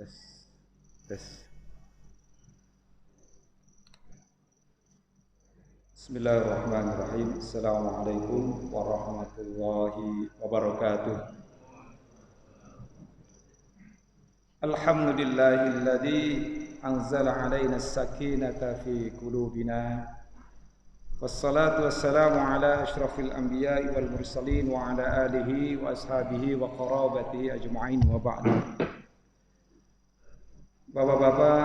Tes, tes. Bismillahirrahmanirrahim. Assalamualaikum warahmatullahi wabarakatuh. Alhamdulillahilladzi anzala alaina as-sakinata fi qulubina. Wassalatu wassalamu ala asyrafil anbiya'i wal mursalin wa ala alihi wa ashabihi wa qarabatihi ajma'in wa ba'du. Bapak-bapak,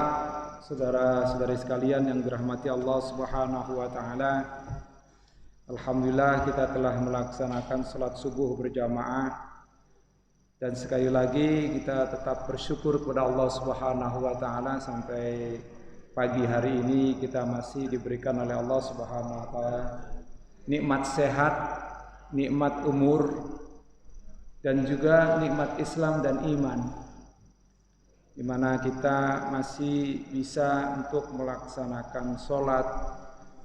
saudara-saudari sekalian yang dirahmati Allah Subhanahu wa taala. Alhamdulillah kita telah melaksanakan salat subuh berjamaah dan sekali lagi kita tetap bersyukur kepada Allah Subhanahu wa taala sampai pagi hari ini kita masih diberikan oleh Allah Subhanahu wa taala nikmat sehat, nikmat umur dan juga nikmat Islam dan iman, di mana kita masih bisa untuk melaksanakan sholat,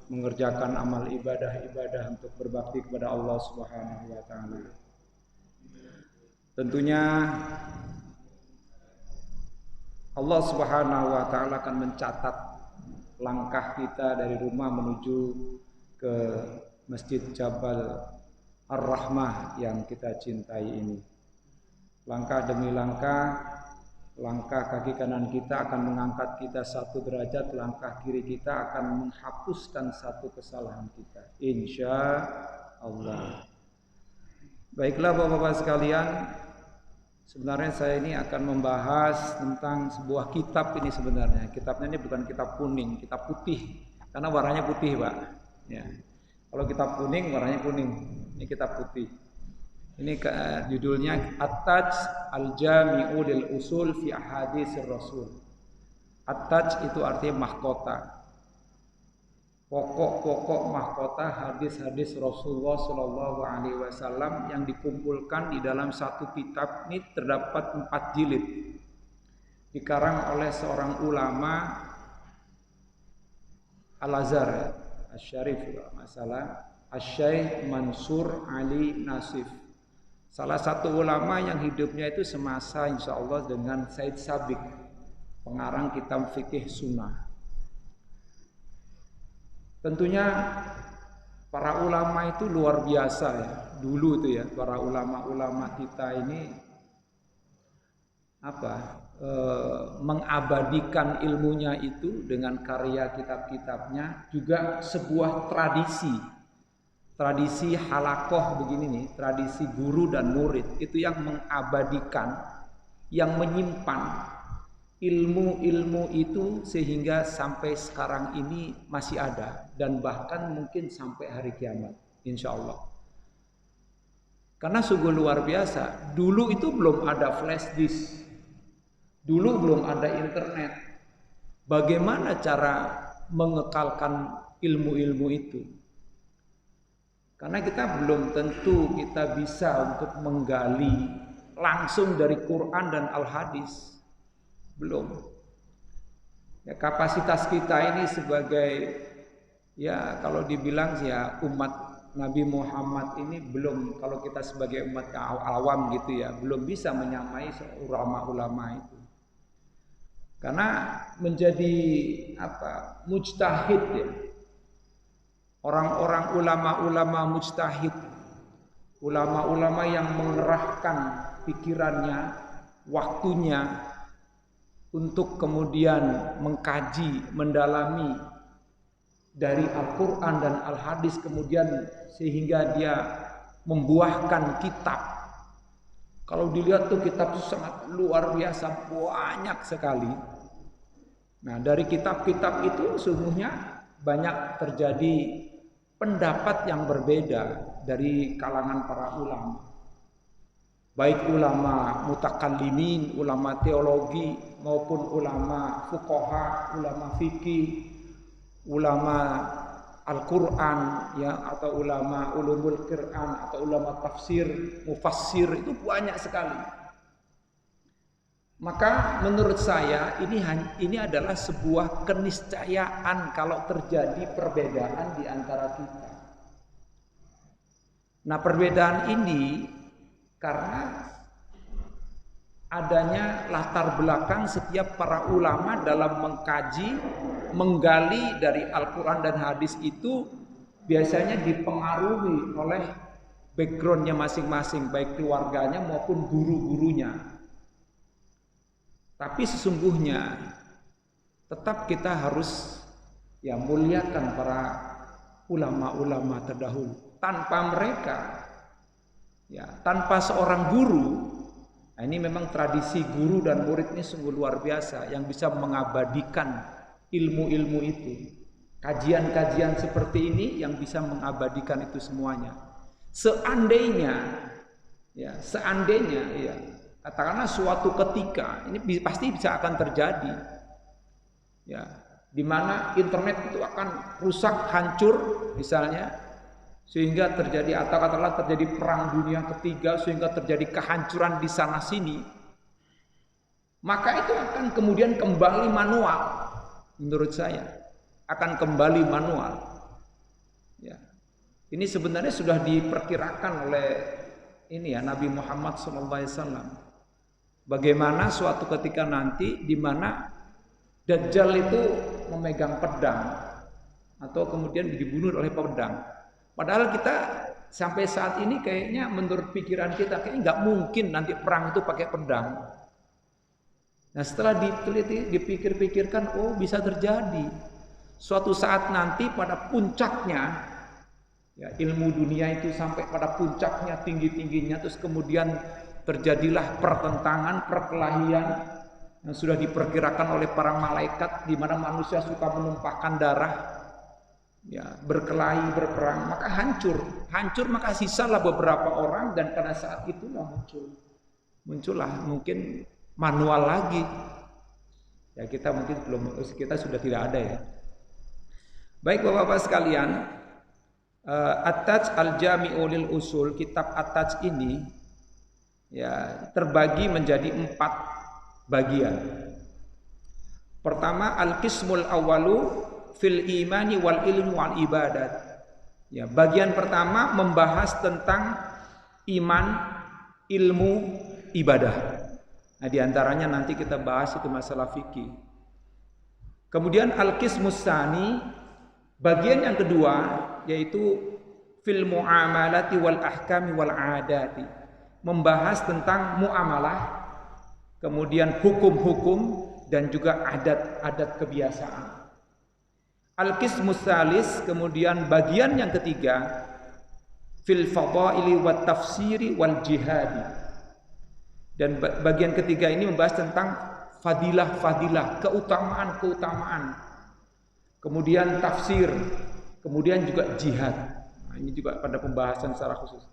mengerjakan amal ibadah-ibadah untuk berbakti kepada Allah Subhanahu wa taala. Tentunya Allah Subhanahu wa taala akan mencatat langkah kita dari rumah menuju ke Masjid Jabal Ar-Rahmah yang kita cintai ini. Langkah demi langkah kaki kanan kita akan mengangkat kita satu derajat, langkah kiri kita akan menghapuskan satu kesalahan kita, insya Allah. Baiklah bapak-bapak sekalian, sebenarnya saya ini akan membahas tentang sebuah kitab ini sebenarnya. Kitabnya ini bukan kitab kuning, kitab putih, karena warnanya putih Pak. Ya. Kalau kitab kuning warnanya kuning, ini kitab putih. Ini judulnya At-Taj Al-Jami'u lil Usul fi Ahaditsir Rasul. At-Taj itu artinya mahkota. Pokok-pokok mahkota hadis-hadis Rasulullah sallallahu alaihi wasallam yang dikumpulkan di dalam satu kitab. Ini terdapat 4 jilid. Dikarang oleh seorang ulama Al-Azhar, Asy-Syarif kalau enggak salah, Asy-Syaikh Mansur Ali Nasif. Salah satu ulama yang hidupnya itu semasa insya Allah dengan Said Sabiq, pengarang kitab fikih sunnah. Tentunya para ulama itu luar biasa ya. Dulu itu ya, para ulama-ulama kita ini mengabadikan ilmunya itu dengan karya kitab-kitabnya, juga sebuah tradisi halakoh begini nih, tradisi guru dan murid itu yang mengabadikan, yang menyimpan ilmu-ilmu itu sehingga sampai sekarang ini masih ada dan bahkan mungkin sampai hari kiamat insya Allah. Karena sungguh luar biasa. Dulu itu belum ada flash disk, dulu belum ada internet. Bagaimana cara mengekalkan ilmu-ilmu itu? Karena kita belum tentu kita bisa untuk menggali langsung dari Quran dan Al-Hadis. Belum. Ya, kapasitas kita ini sebagai, ya kalau dibilang ya umat Nabi Muhammad ini belum, kalau kita sebagai umat awam gitu ya, belum bisa menyamai ulama-ulama itu. Karena menjadi mujtahid ya. Orang-orang ulama-ulama mujtahid, ulama-ulama yang mengerahkan pikirannya, waktunya untuk kemudian mengkaji, mendalami dari Al-Quran dan Al-Hadis, kemudian sehingga dia membuahkan kitab. Kalau dilihat tuh kitab itu sangat luar biasa, banyak sekali. Nah dari kitab-kitab itu sungguhnya banyak terjadi pendapat yang berbeda dari kalangan para ulama. Baik ulama mutakallimin, ulama teologi maupun ulama fuqaha, ulama fikih, ulama Al-Quran ya, atau ulama ulumul Quran atau ulama tafsir, mufassir, itu banyak sekali. Maka menurut saya ini adalah sebuah keniscayaan kalau terjadi perbedaan di antara kita. Nah, perbedaan ini karena adanya latar belakang setiap para ulama dalam mengkaji, menggali dari Al-Quran dan hadis itu biasanya dipengaruhi oleh backgroundnya masing-masing, baik keluarganya maupun guru-gurunya. Tapi sesungguhnya tetap kita harus muliakan para ulama-ulama terdahulu. Tanpa mereka, tanpa seorang guru, ini memang tradisi guru dan murid ini sungguh luar biasa yang bisa mengabadikan ilmu-ilmu itu. Kajian-kajian seperti ini yang bisa mengabadikan itu semuanya. Seandainya, katakanlah suatu ketika ini pasti bisa akan terjadi, di mana internet itu akan rusak, hancur, misalnya, sehingga terjadi atau katakanlah terjadi perang dunia ketiga, sehingga terjadi kehancuran di sana sini, maka itu akan kemudian kembali manual. Menurut saya akan kembali manual. Ini sebenarnya sudah diperkirakan oleh Nabi Muhammad SAW. Bagaimana suatu ketika nanti di mana Dajjal itu memegang pedang atau kemudian dibunuh oleh pedang. Padahal kita sampai saat ini kayaknya menurut pikiran kita kayaknya nggak mungkin nanti perang itu pakai pedang. Nah setelah diteliti, dipikir-pikirkan, oh bisa terjadi. Suatu saat nanti pada puncaknya, ilmu dunia itu sampai pada puncaknya, tinggi-tingginya, terus kemudian terjadilah pertentangan, perkelahian yang sudah diperkirakan oleh para malaikat, di mana manusia suka menumpahkan darah, berkelahi, berperang, maka hancur, maka sisalah beberapa orang, dan pada saat itulah muncullah mungkin manual lagi. Kita mungkin belum, kita sudah tidak ada ya. Baik Bapak-bapak sekalian, At-Taj Al-Jami'u lil Usul, kitab At-Taj ini terbagi menjadi 4 bagian. Pertama, Al-Qismul Awwalu fil imani wal ilmi wal ibadat. Bagian pertama membahas tentang iman, ilmu, ibadah. Nah, diantaranya nanti kita bahas itu masalah fikih. Kemudian Al-Qismus Tsani, bagian yang kedua, yaitu fil muamalati wal ahkami wal adati, membahas tentang muamalah, kemudian hukum-hukum dan juga adat-adat kebiasaan. Al-Qismus Tsalis, kemudian bagian yang ketiga, fil fadaili wat tafsiri wal jihadi. Dan bagian ketiga ini membahas tentang fadilah-fadilah, keutamaan-keutamaan. Kemudian tafsir, kemudian juga jihad. Nah, ini juga pada pembahasan secara khusus.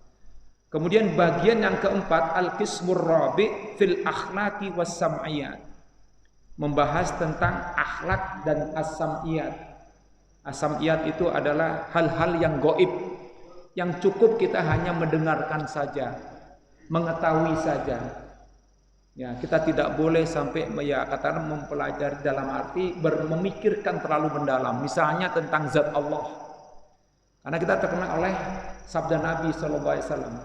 Kemudian bagian yang keempat, Al-Qismur Rabi' fil akhlaqi was sam'iyat, membahas tentang akhlak dan as-sam'iyat. As-sam'iyat itu adalah hal-hal yang gaib, yang cukup kita hanya mendengarkan saja, mengetahui saja. Kita tidak boleh sampai katakan mempelajari dalam arti memikirkan terlalu mendalam. Misalnya tentang zat Allah, karena kita terkenal oleh sabda Nabi SAW.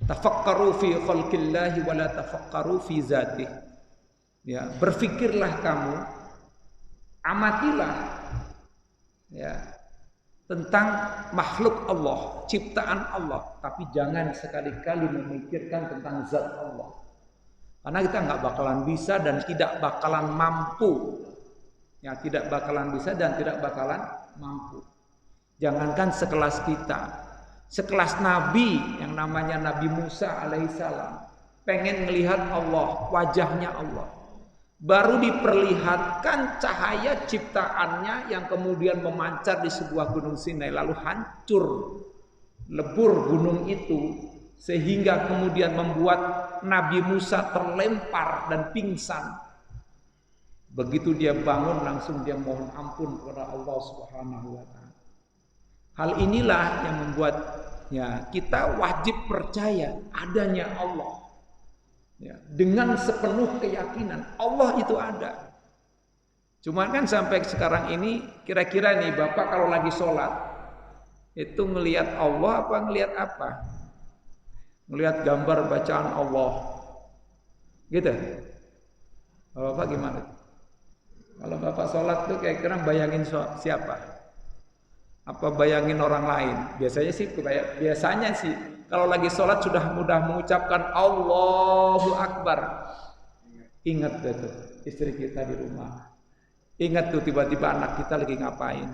Tafakkaru fi khalqillahi wa la tafakkaru fi zatih. Berfikirlah kamu, amatilah tentang makhluk Allah, ciptaan Allah, tapi jangan sekali-kali memikirkan tentang zat Allah. Karena kita nggak bakalan bisa dan tidak bakalan mampu. Tidak bakalan bisa dan tidak bakalan mampu. Jangankan sekelas kita, sekelas Nabi yang namanya Nabi Musa alaihissalam, pengen melihat Allah, wajahnya Allah, baru diperlihatkan cahaya ciptaannya yang kemudian memancar di sebuah gunung Sinai, lalu hancur lebur gunung itu, sehingga kemudian membuat Nabi Musa terlempar dan pingsan. Begitu dia bangun, langsung dia mohon ampun kepada Allah Subhanahu wa ta'ala. Hal inilah yang membuat kita wajib percaya adanya Allah. Dengan sepenuh keyakinan Allah itu ada. Cuma kan sampai sekarang ini, kira-kira nih Bapak kalau lagi sholat itu ngelihat Allah apa ngelihat apa? ngelihat gambar bacaan Allah. Gitu. Kalau Bapak gimana? Kalau Bapak sholat tuh kayak kira bayangin siapa? Apa bayangin orang lain? Biasanya sih kalau lagi sholat sudah mudah mengucapkan Allahu Akbar. Ingat tuh istri kita di rumah. Ingat tuh tiba-tiba anak kita lagi ngapain.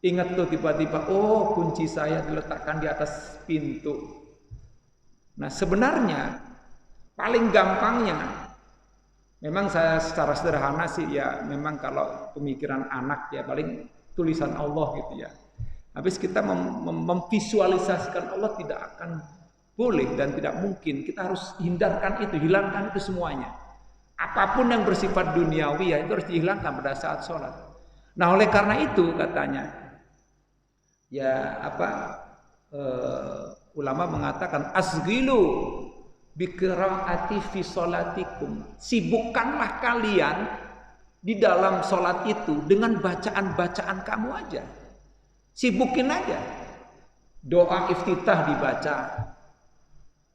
Ingat tuh tiba-tiba, oh kunci saya diletakkan di atas pintu. Nah sebenarnya paling gampangnya, memang saya secara sederhana sih ya, memang kalau pemikiran anak ya paling tulisan Allah gitu ya. Habis kita memvisualisasikan Allah tidak akan boleh dan tidak mungkin. Kita harus hindarkan itu, hilangkan itu semuanya. Apapun yang bersifat duniawi ya itu harus dihilangkan pada saat sholat. Nah oleh karena itu katanya, ya ulama mengatakan asghilu biqiraati fi sholatikum. Sibukkanlah kalian di dalam sholat itu dengan bacaan-bacaan kamu aja. Sibukin aja. Doa iftitah dibaca.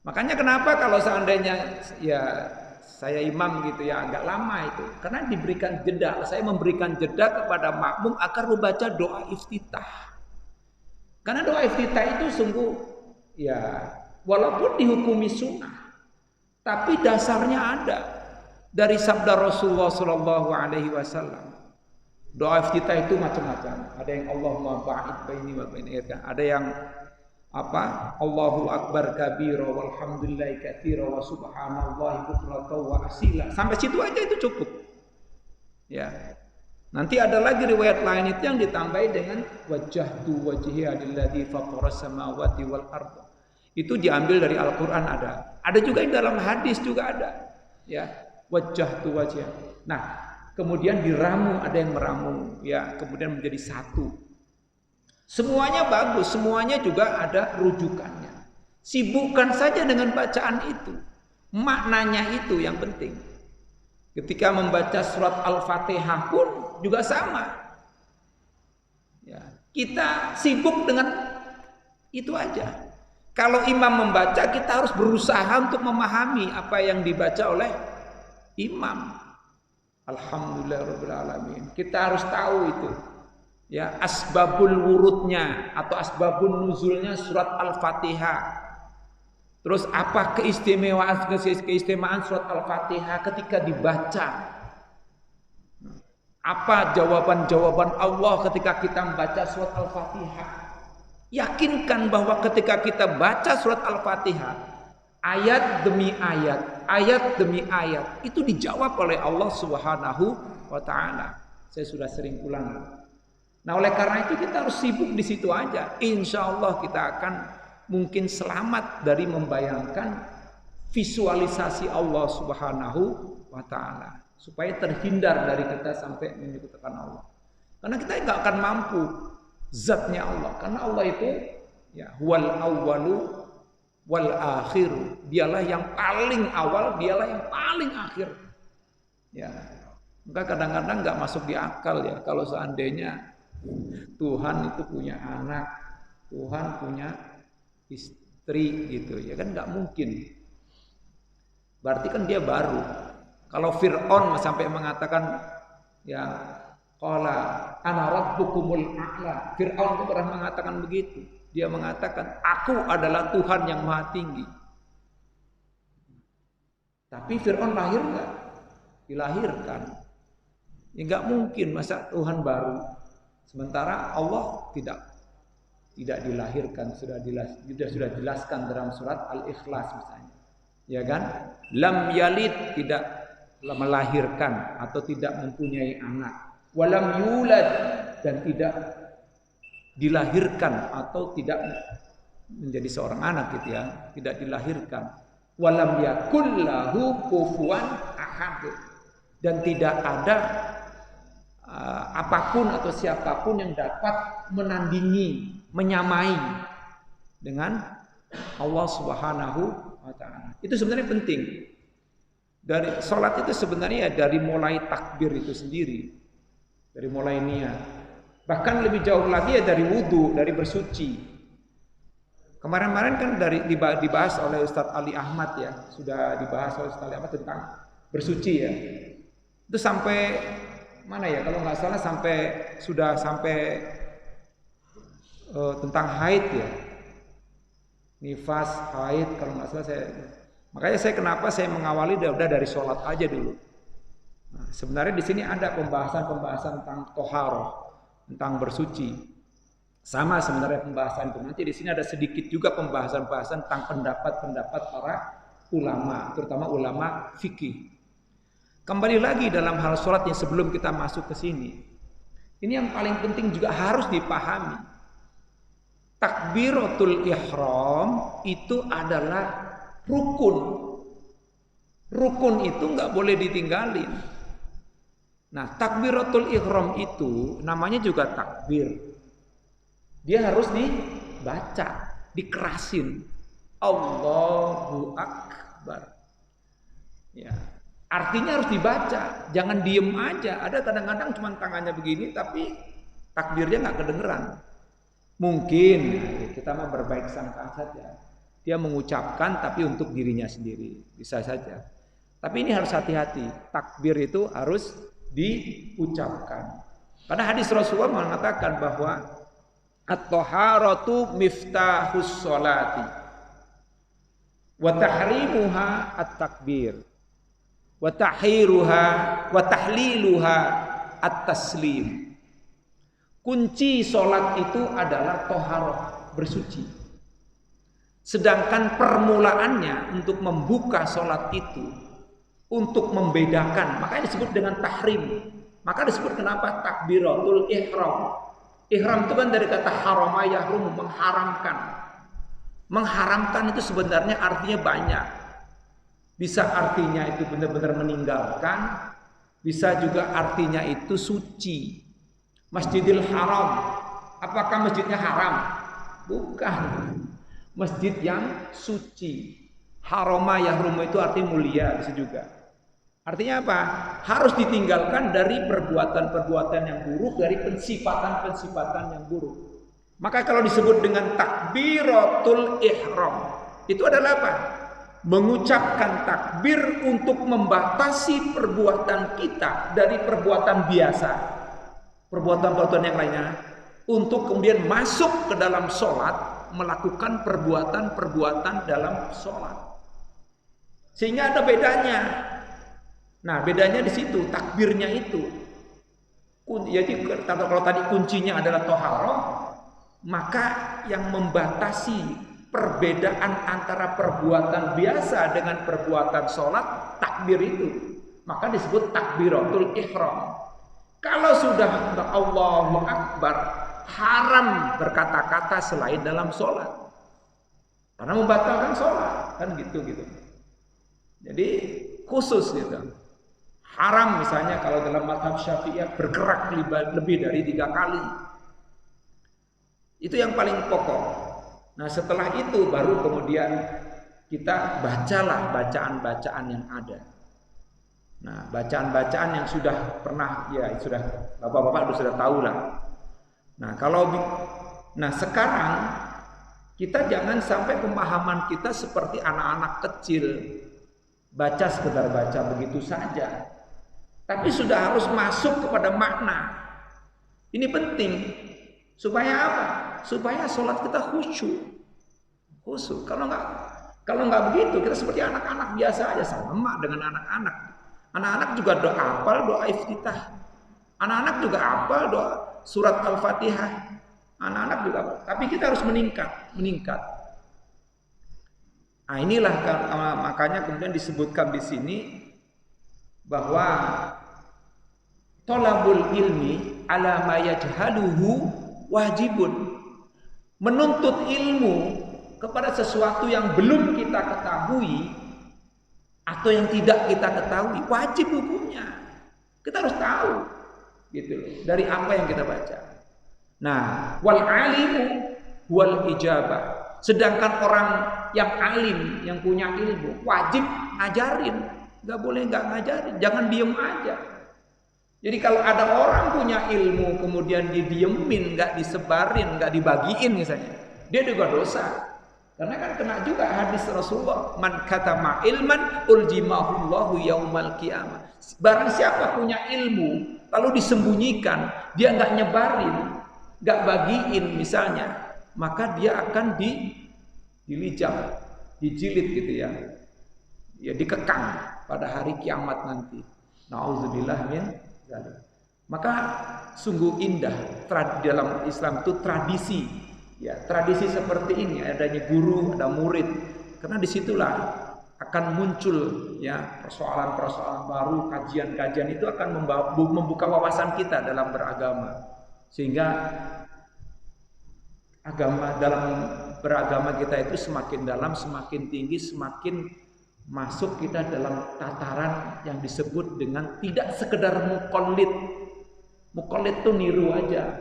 Makanya kenapa kalau seandainya ya saya imam gitu ya agak lama itu karena diberikan jeda. Saya memberikan jeda kepada makmum agar membaca doa iftitah. Karena doa iftitah itu sungguh ya walaupun dihukumi sunnah, tapi dasarnya ada dari sabda Rasulullah Shallallahu Alaihi Wasallam. Doa iftitah itu macam-macam. Ada yang Allahumma ba'id baini wa baina, ada yang Allahu akbar kabira walhamdulillahi katsira wa subhanallahi bukratan wa asila. Sampai situ aja itu cukup. Ya. Nanti ada lagi riwayat lain itu yang ditambahi dengan wajjahtu wajhiya lilladzi fataras samawati wal ardh. Itu diambil dari Al-Qur'an ada. Ada juga yang dalam hadis juga ada. Ya, wajjahtu wajhiya. Nah, kemudian diramu, ada yang meramu ya, kemudian menjadi satu. Semuanya bagus, semuanya juga ada rujukannya. Sibukkan saja dengan bacaan itu. Maknanya itu yang penting. Ketika membaca surat Al-Fatihah pun juga sama. Ya, kita sibuk dengan itu aja. Kalau imam membaca, kita harus berusaha untuk memahami apa yang dibaca oleh imam. Alhamdulillahirabbil alamin. Kita harus tahu itu. Ya, asbabul wurudnya atau asbabun nuzulnya surat Al-Fatihah. Terus apa keistimewaan surat Al-Fatihah ketika dibaca? Apa jawaban-jawaban Allah ketika kita membaca surat Al-Fatihah? Yakinkan bahwa ketika kita baca surat Al-Fatihah, ayat demi ayat itu dijawab oleh Allah Subhanahu wa taala. Saya sudah sering ulang. Nah, oleh karena itu kita harus sibuk di situ aja. Insya Allah kita akan mungkin selamat dari membayangkan visualisasi Allah Subhanahu wa taala, supaya terhindar dari kita sampai menyekutukan Allah. Karena kita nggak akan mampu zatnya Allah. Karena Allah itu ya huwal awwalu wal akhir. Dialah yang paling awal, dialah yang paling akhir. Ya. Maka kadang-kadang nggak masuk di akal ya kalau seandainya Tuhan itu punya anak, Tuhan punya istri gitu ya kan nggak mungkin. Berarti kan dia baru. Kalau Fir'aun sampai mengatakan ya qala ana rabbukumul a'la. Fir'aun itu pernah mengatakan begitu. Dia mengatakan aku adalah Tuhan yang maha tinggi. Tapi Fir'aun lahir enggak? Dilahirkan. Ya enggak mungkin masa Tuhan baru. Sementara Allah tidak dilahirkan, sudah dijelaskan dalam surat Al-Ikhlas misalnya. Ya kan? Lam yalid, tidak melahirkan atau tidak mempunyai anak. Walam yulad, dan tidak dilahirkan atau tidak menjadi seorang anak gitu ya, tidak dilahirkan. Walam yakul lahu kufuwan ahad, dan tidak ada apapun atau siapapun yang dapat menandingi, menyamai dengan Allah Subhanahu wa taala. Itu sebenarnya penting. Dari salat itu sebenarnya dari mulai takbir itu sendiri. Dari mulai niat. Bahkan lebih jauh lagi ya dari wudu, dari bersuci. Kemarin-kemarin kan dibahas oleh Ustadz Ali Ahmad ya, sudah dibahas oleh Ustadz Ali Ahmad tentang bersuci ya. Itu sampai mana ya? Kalau nggak salah sampai tentang haid ya, nifas, haid kalau nggak salah saya. Makanya kenapa saya mengawali udah dari sholat aja dulu. Nah, sebenarnya di sini ada pembahasan tentang toharoh, tentang bersuci. Sama sebenarnya pembahasan itu. Nanti di sini ada sedikit juga pembahasan tentang pendapat-pendapat para ulama, terutama ulama fikih. Kembali lagi dalam hal sholat yang sebelum kita masuk ke sini. Ini yang paling penting juga harus dipahami. Takbiratul ihram itu adalah rukun. Rukun itu nggak boleh ditinggalin. Nah, takbiratul ihram itu namanya juga takbir. Dia harus dibaca, dikerasin. Allahu Akbar. Ya, artinya harus dibaca, jangan diem aja. Ada kadang-kadang cuma tangannya begini tapi takbirnya nggak kedengeran. Mungkin kita mau berbaik sangka saja. Dia mengucapkan tapi untuk dirinya sendiri, bisa saja. Tapi ini harus hati-hati. Takbir itu harus diucapkan. Karena hadis Rasulullah mengatakan bahwa at-taharatu miftahus sholati wa tahrimuha at-takbir wa tahhiruha wa tahliluha at-taslim. Kunci sholat itu adalah toharoh, bersuci. Sedangkan permulaannya untuk membuka sholat itu, untuk membedakan, makanya disebut dengan tahrim. Maka disebut kenapa takbiratul ihram. Ihram itu kan dari kata harama yahrum, mengharamkan. Mengharamkan itu sebenarnya artinya banyak. Bisa artinya itu benar-benar meninggalkan, bisa juga artinya itu suci. Masjidil Haram, apakah masjidnya haram? Bukan. Masjid yang suci. Harama yahrum itu artinya mulia, bisa juga. Artinya apa? Harus ditinggalkan dari perbuatan-perbuatan yang buruk, dari pensifatan-pensifatan yang buruk. Maka kalau disebut dengan takbiratul ihram, itu adalah apa? Mengucapkan takbir untuk membatasi perbuatan kita dari perbuatan biasa, perbuatan-perbuatan yang lainnya, untuk kemudian masuk ke dalam sholat, melakukan perbuatan-perbuatan dalam sholat. Sehingga ada bedanya. Nah, bedanya di situ, takbirnya itu. Jadi kalau tadi kuncinya adalah toharoh, maka yang membatasi perbedaan antara perbuatan biasa dengan perbuatan sholat, takbir itu. Maka disebut takbiratul ihram. Kalau sudah Allahu Akbar, haram berkata-kata selain dalam sholat. Karena membatalkan sholat, kan gitu. Jadi khusus gitu. Haram misalnya kalau dalam mazhab Syafi'iyah bergerak lebih dari 3 kali. Itu yang paling pokok. Nah, setelah itu baru kemudian kita bacalah bacaan-bacaan yang ada. Nah, bacaan-bacaan yang sudah pernah ya sudah Bapak-bapak sudah tahu lah. Nah, sekarang kita jangan sampai pemahaman kita seperti anak-anak kecil, baca sekedar baca begitu saja. Tapi sudah harus masuk kepada makna. Ini penting. Supaya apa? Supaya sholat kita khusyuk. Kalau nggak begitu, kita seperti anak-anak biasa aja, sama dengan anak-anak. Anak-anak juga hafal doa iftitah. Anak-anak juga hafal doa surat Al-Fatihah. Anak-anak juga. Tapi kita harus meningkat. Nah, inilah makanya kemudian disebutkan di sini bahwa thalabul ilmi ala ma yajhaluhu wajibun. Menuntut ilmu kepada sesuatu yang belum kita ketahui atau yang tidak kita ketahui, wajib hukumnya. Kita harus tahu gitu loh, dari apa yang kita baca. Nah, wal alimu wal ijabah. Sedangkan orang yang alim, yang punya ilmu, wajib ngajarin. Gak boleh gak ngajarin, jangan diem aja. Jadi kalau ada orang punya ilmu kemudian didiemin, gak disebarin, gak dibagiin misalnya, dia juga dosa. Karena kan kena juga hadis Rasulullah, man katama ilman uljimahullahu yaumal qiyamah. Barang siapa punya ilmu lalu disembunyikan, dia nggak nyebarin, nggak bagiin misalnya, maka dia akan dilijam, dijilid gitu ya. Ya dikekang pada hari kiamat nanti. Nauzubillah min dzalik. Maka sungguh indah dalam Islam itu tradisi. Ya, tradisi seperti ini, adanya guru, ada murid. Karena disitulah akan muncul ya persoalan-persoalan baru, kajian-kajian itu akan membuka wawasan kita dalam beragama. Sehingga dalam beragama kita itu semakin dalam, semakin tinggi, semakin masuk kita dalam tataran yang disebut dengan tidak sekedar muqallid. Muqallid itu niru aja.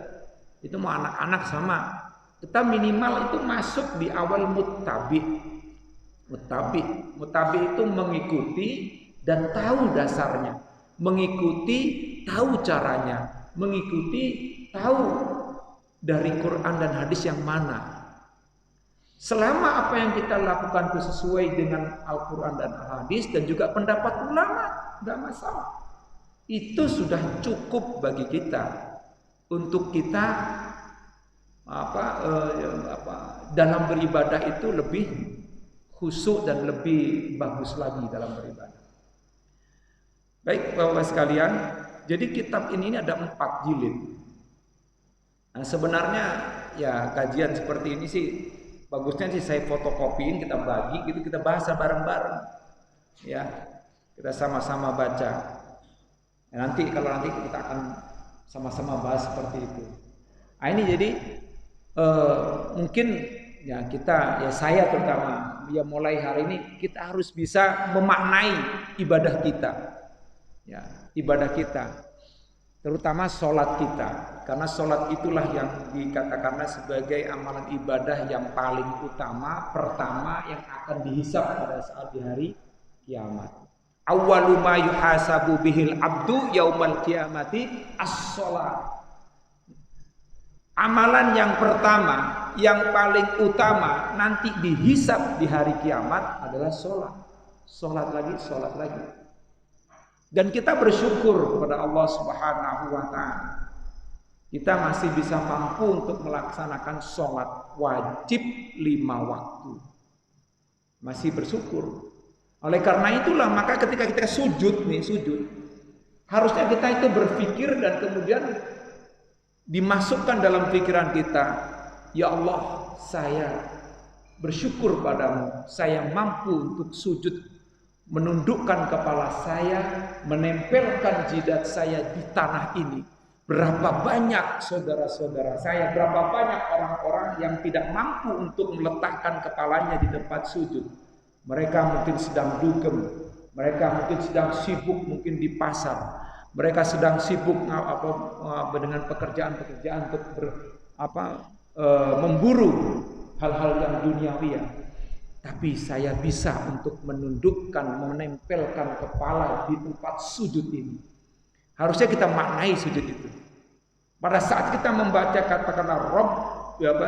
Itu mau anak-anak sama. Kita minimal itu masuk di awal muttabi. Muttabi itu mengikuti dan tahu dasarnya, mengikuti tahu caranya, mengikuti tahu dari Quran dan hadis yang mana. Selama apa yang kita lakukan itu sesuai dengan Al-Quran dan Al-Hadis dan juga pendapat ulama, tidak masalah. Itu sudah cukup bagi kita untuk kita dalam beribadah itu lebih khusyuk dan lebih bagus lagi dalam beribadah. Baik Bapak sekalian, jadi kitab ini ada 4 jilid. Nah, sebenarnya ya kajian seperti ini sih bagusnya sih saya fotokopiin, kita bagi gitu, kita bahas bareng-bareng. Ya, kita sama-sama baca. Ya, nanti kita akan sama-sama bahas seperti itu. Nah, ini jadi mungkin ya saya terutama ya mulai hari ini kita harus bisa memaknai ibadah kita. Ya, ibadah kita. Terutama sholat kita, karena sholat itulah yang dikatakan sebagai amalan ibadah yang paling utama, pertama yang akan dihisab pada saat di hari kiamat. Awwalu ma yuhasabu bihil abdu yaumal qiyamati as-sholat. Amalan yang pertama, yang paling utama nanti dihisab di hari kiamat adalah sholat. Sholat lagi. Dan kita bersyukur kepada Allah Subhanahu wa Ta'ala. Kita masih bisa mampu untuk melaksanakan sholat wajib 5 waktu. Masih bersyukur. Oleh karena itulah maka ketika kita sujud, harusnya kita itu berpikir dan kemudian dimasukkan dalam pikiran kita, ya Allah, saya bersyukur padamu, saya mampu untuk sujud, menundukkan kepala saya, menempelkan jidat saya di tanah ini. Berapa banyak saudara-saudara saya, berapa banyak orang-orang yang tidak mampu untuk meletakkan kepalanya di tempat sujud. Mereka mungkin sedang dugem, mereka mungkin sedang sibuk mungkin di pasar, mereka sedang sibuk dengan pekerjaan-pekerjaan untuk memburu hal-hal yang duniawi. Tapi saya bisa untuk menundukkan, menempelkan kepala di tempat sujud ini. Harusnya kita maknai sujud itu. Pada saat kita membaca katakanlah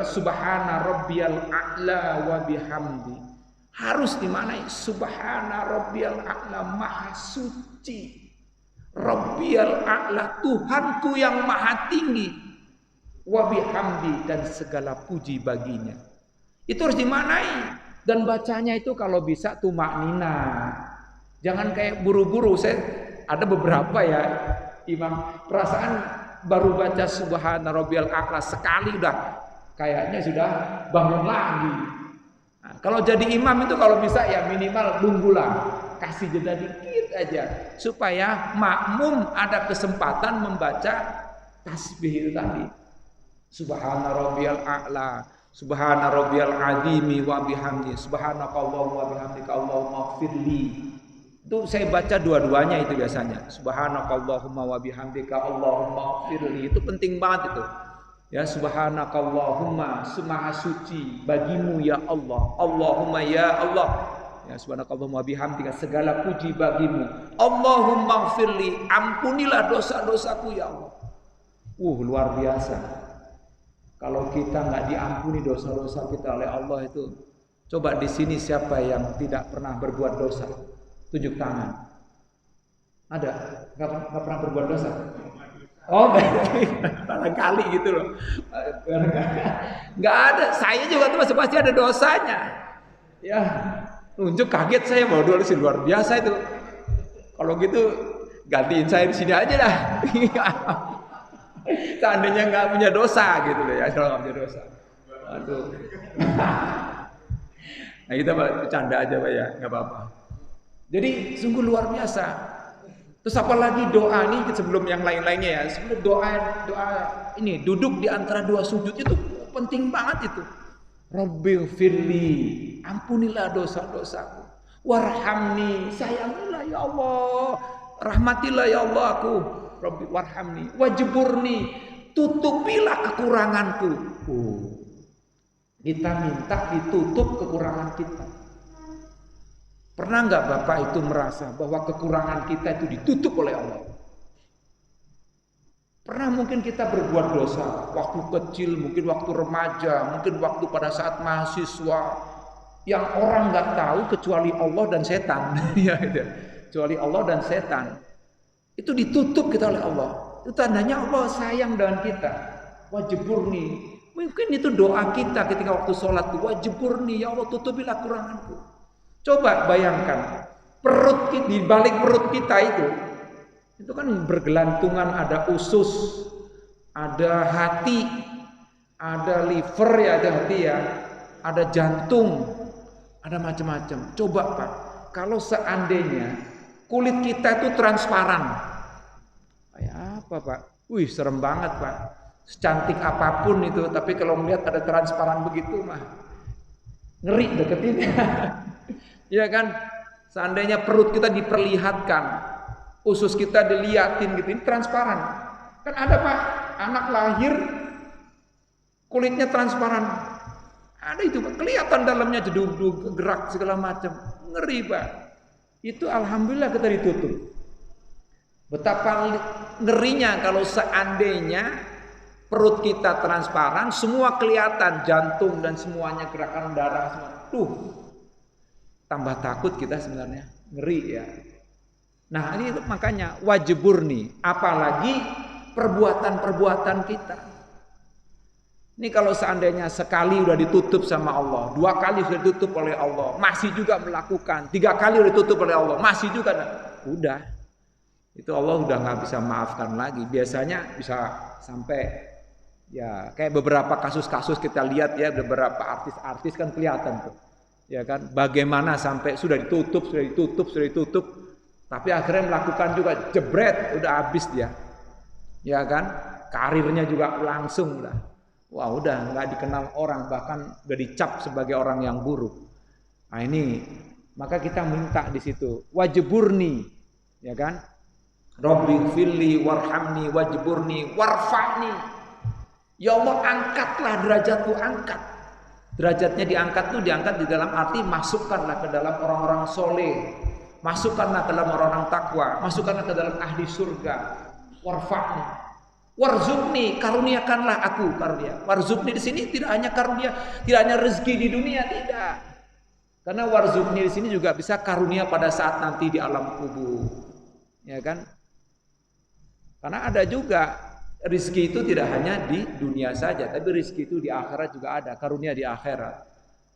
subhana rabbiyal a'la wa bihamdi. Harus dimaknai subhana rabbiyal a'la, maha suci. Rabbiyal a'la, Tuhanku yang maha tinggi. Wa bihamdi, dan segala puji baginya. Itu harus dimaknai. Dan bacanya itu kalau bisa tumaknina. Jangan kayak buru-buru. Saya ada beberapa ya imam perasaan baru baca subhana rabbiyal a'la sekali udah kayaknya sudah bangun lagi. Nah, kalau jadi imam itu kalau bisa ya minimal tunggulah, kasih jeda dikit aja supaya makmum ada kesempatan membaca tasbih itu tadi. Subhana rabbiyal a'la, subhana rabbiyal azimi wa bihamdi, subhanakallahumma wa bihamdika allahumma ighfirli. Itu saya baca dua-duanya itu biasanya. Subhanakallahumma wa bihamdika allahumma ighfirli. Itu penting banget itu. Ya, subhanakallahumma, maha suci bagimu ya Allah. Allahumma ya Allah. Ya, subhanakallahumma wa bihamdika, segala puji bagimu. Allahumma ighfirli, ampunilah dosa-dosaku ya Allah. Luar biasa. Kalau kita nggak diampuni dosa-dosa kita oleh Allah itu Coba di sini siapa yang tidak pernah berbuat dosa? Tunjuk tangan. Ada? Nggak pernah berbuat dosa? Oh, barangkali gitu loh. Nggak ada. Saya juga tuh pasti ada dosanya. Ya, nunjuk kaget saya bahwa dulu sih luar biasa itu. Kalau gitu gantiin saya di sini aja dah. Seandainya nggak punya dosa gitu loh ya, kalau nggak punya dosa. Aduh. Nah kita bercanda aja Pak ya, nggak apa-apa. Jadi sungguh luar biasa. Terus apalagi doa nih sebelum yang lain-lainnya ya. Sebelum doa ini duduk di antara dua sujud itu penting banget itu. Rabbil firli, ampunilah dosa-dosaku. Warhamni, sayangilah ya Allah. Rahmatilah ya Allah aku. Rabbi warhamni, wajburni, tutupilah kekuranganku. Kita minta ditutup kekurangan kita. Pernah nggak Bapak itu merasa bahwa kekurangan kita itu ditutup oleh Allah? Pernah mungkin kita berbuat dosa waktu kecil, mungkin waktu remaja, mungkin waktu pada saat mahasiswa, yang orang nggak tahu kecuali Allah dan setan, ya gitu. Kecuali Allah dan setan. Itu ditutup kita oleh Allah. Itu tandanya Allah sayang dengan kita. Wajburni. Mungkin itu doa kita ketika waktu sholat. Wajburni, ya Allah tutupilah kuranganku. Coba bayangkan. Di balik perut kita itu kan bergelantungan, ada usus, ada hati, ada liver ya, ada hati ya, ada jantung, ada macam-macam. Coba Pak, kalau seandainya kulit kita itu transparan, kayak apa Pak? Wih serem banget Pak. Secantik apapun itu, tapi kalau melihat ada transparan begitu mah ngeri deketinnya. Ya kan? Seandainya perut kita diperlihatkan, usus kita diliatin gitu, ini transparan. Kan ada Pak, anak lahir kulitnya transparan. Ada itu Pak, kelihatan dalamnya jedug-jedug, gerak segala macam. Ngeri Pak. Itu alhamdulillah kita ditutup. Betapa ngerinya kalau seandainya perut kita transparan, semua kelihatan, jantung dan semuanya, gerakan darah semua. Tambah takut kita sebenarnya, ngeri ya. Nah ini makanya wajburni, apalagi perbuatan-perbuatan kita. Ini kalau seandainya sekali udah ditutup sama Allah, 2 kali sudah ditutup oleh Allah, masih juga melakukan, 3 kali udah ditutup oleh Allah, masih juga, udah. Itu Allah udah nggak bisa maafkan lagi. Biasanya bisa sampai ya kayak beberapa kasus-kasus kita lihat ya, beberapa artis-artis kan kelihatan tuh. Ya kan, bagaimana sampai sudah ditutup, tapi akhirnya melakukan juga jebret, udah habis dia. Ya kan, karirnya juga langsung udah. Wah udah nggak dikenal orang, bahkan udah dicap sebagai orang yang buruk. Nah ini, maka kita minta di situ wajburni, ya kan? Rabbighfirli warhamni wajburni warfa'ni. Ya Allah angkatlah derajatku, angkat. Derajatnya diangkat di dalam arti masukkanlah ke dalam orang-orang soleh, masukkanlah ke dalam orang-orang takwa, masukkanlah ke dalam ahli surga. Warfa'ni, warzukni, karuniakanlah aku karunia. Warzukni di sini tidak hanya karunia, tidak hanya rezeki di dunia, tidak. Karena warzukni di sini juga bisa karunia pada saat nanti di alam kubur, ya kan? Karena ada juga rizki itu tidak hanya di dunia saja, tapi rizki itu di akhirat juga ada, karunia di akhirat.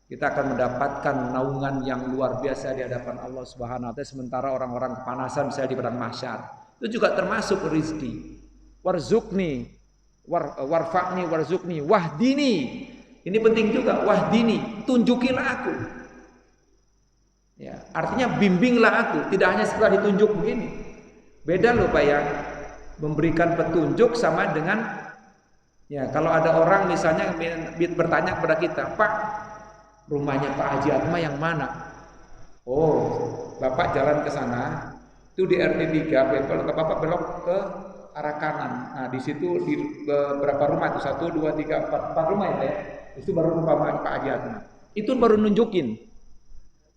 Kita akan mendapatkan naungan yang luar biasa di hadapan Allah Subhanahu wa taala, sementara orang-orang kepanasan misalnya di padang mahsyar. Itu juga termasuk rizki. Warzukni, warfa'ni, warzukni, wahdini. Ini penting juga, wahdini, tunjukilah aku. Ya, artinya bimbinglah aku, tidak hanya sekedar ditunjuk begini. Beda loh Pak ya. Memberikan petunjuk sama dengan ya kalau ada orang misalnya bertanya kepada kita, Pak, rumahnya Pak Haji Atma yang mana? Oh, Bapak jalan ke sana, itu di RT 3, Bapak belok ke arah kanan. Nah, di situ di beberapa rumah itu 1 2 3 4 rumah ya. Itu baru rumah Pak Haji Atma. Itu baru nunjukin.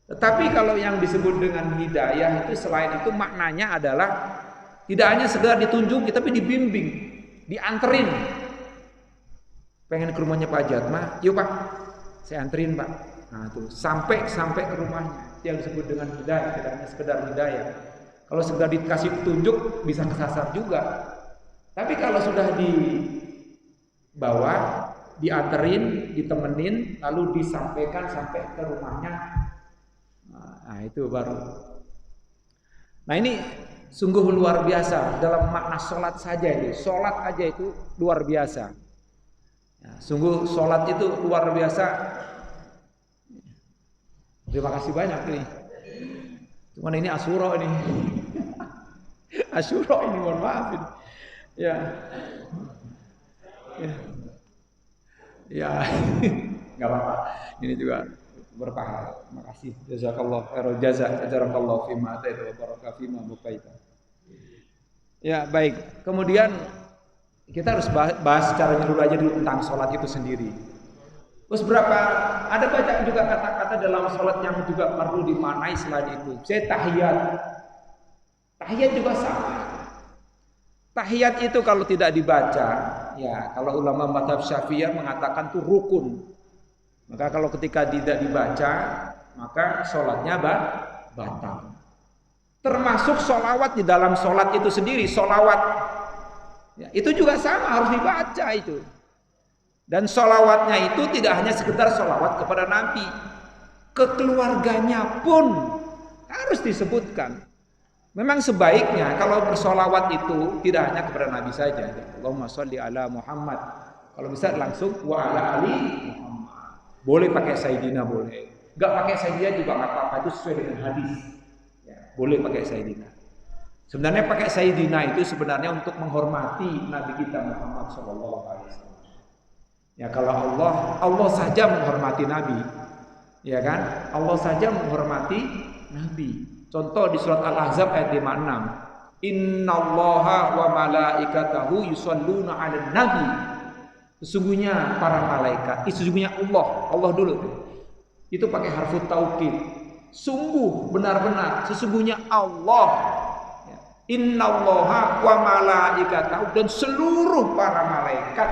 Tetapi kalau yang disebut dengan hidayah itu selain itu maknanya adalah tidak hanya sekedar ditunjuki, tapi dibimbing, dianterin. Pengen ke rumahnya Pak Haji Atma, yuk Pak, saya anterin Pak. Nah, itu sampai ke rumahnya. Yang disebut dengan hidayah, tidak hanya sekedar hidayah. Kalau sekedar dikasih petunjuk bisa kesasar juga. Tapi kalau sudah dibawa, dianterin, ditemenin, lalu disampaikan sampai ke rumahnya, nah itu baru. Nah ini sungguh luar biasa dalam makna sholat saja itu. Sholat aja itu luar biasa. Sungguh sholat itu luar biasa. Terima kasih banyak nih. Cuman ini Asyura ini. Asyura ini, mohon maaf ini. Ya. Enggak apa-apa. Ini juga berpahala. Terima kasih. Jazakallah khairal jaza. Jazakallahu fima ataita wa baraka fima buqaita. Ya, baik. Kemudian kita harus bahas secara menyeluruh aja dulu tentang sholat itu sendiri. Terus ada banyak juga kata-kata dalam sholat yang juga perlu dimaknai selain itu. Saya tahiyat. Tahiyat juga sama. Tahiyat itu kalau tidak dibaca, ya kalau ulama mazhab Syafi'iyah mengatakan itu rukun. Maka kalau ketika tidak dibaca, maka sholatnya batal. Termasuk sholawat di dalam sholat itu sendiri, sholawat. Ya, itu juga sama, harus dibaca itu. Dan sholawatnya itu tidak hanya sekedar sholawat kepada Nabi, kekeluarganya pun harus disebutkan. Memang sebaiknya kalau bersolawat itu tidak hanya kepada Nabi saja. Allahumma sholli ala Muhammad. Kalau bisa langsung wa ala ali Muhammad. Boleh pakai Sayyidina, boleh. Enggak pakai Sayyidina juga enggak apa-apa, itu sesuai dengan hadis. Ya, boleh pakai Sayyidina. Sebenarnya pakai Sayyidina itu sebenarnya untuk menghormati Nabi kita Muhammad sallallahu alaihi wasallam. Ya kalau Allah saja menghormati Nabi. Ya kan? Allah saja menghormati Nabi. Contoh di surat Al-Ahzab ayat 56. Innallaha wa malaikatahu yusholluna 'alan nabi. Sesungguhnya para malaikat, sesungguhnya Allah dulu. Itu pakai harfut taukid. Sungguh benar-benar sesungguhnya Allah. Innallaha wa malaikatahu, dan seluruh para malaikat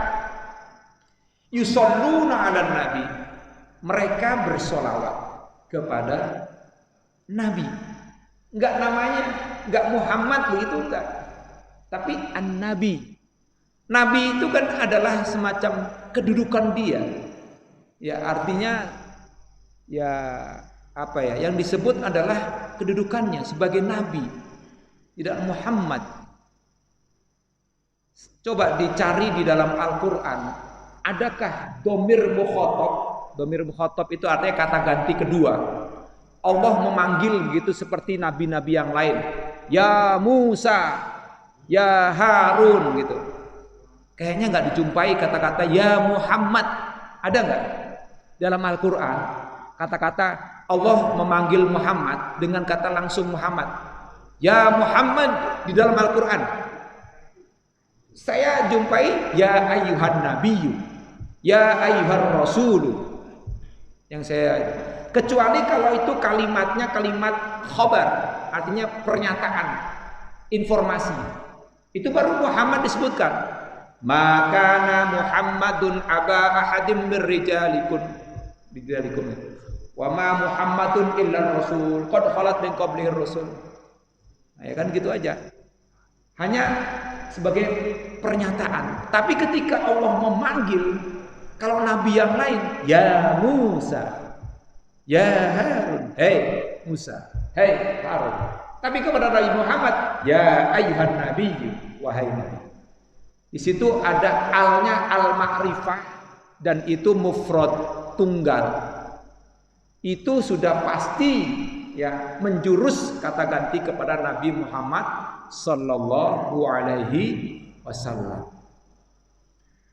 yusholluna 'alan nabi. Mereka bersolawat kepada Nabi. Enggak namanya, enggak Muhammad begitu enggak. Tapi an-nabi. Nabi itu kan adalah semacam kedudukan dia. Ya artinya ya apa ya? Yang disebut adalah kedudukannya sebagai nabi. Tidak Muhammad. Coba dicari di dalam Al-Qur'an, adakah domir mukhatab? Domir mukhatab itu artinya kata ganti kedua. Allah memanggil begitu seperti nabi-nabi yang lain. Ya Musa, ya Harun gitu. Kayaknya nggak dijumpai kata-kata ya Muhammad. Ada nggak dalam Al-Quran kata-kata Allah memanggil Muhammad dengan kata langsung Muhammad? Ya Muhammad di dalam Al-Quran. Saya jumpai ya ayyuhan nabiyyu, ya ayyuhar rasulu. Yang saya kecuali kalau itu kalimatnya kalimat khobar, artinya pernyataan, informasi. Itu baru Muhammad disebutkan. Makana Muhammadun aba ahadim mirrijalikum wa ma Muhammadun illa rasul qad khalat min qablihi rasul. Nah, ya kan gitu aja. Hanya sebagai pernyataan. Tapi ketika Allah memanggil, kalau nabi yang lain, ya Musa, ya Harun, hei Musa, hei Harun. Tapi kepada Nabi Muhammad, ya ayyuhan nabiyyu, wahai nabi. Di situ ada alnya al-ma'rifah dan itu mufrad, tunggal. Itu sudah pasti ya menjurus kata ganti kepada Nabi Muhammad sallallahu alaihi wasallam.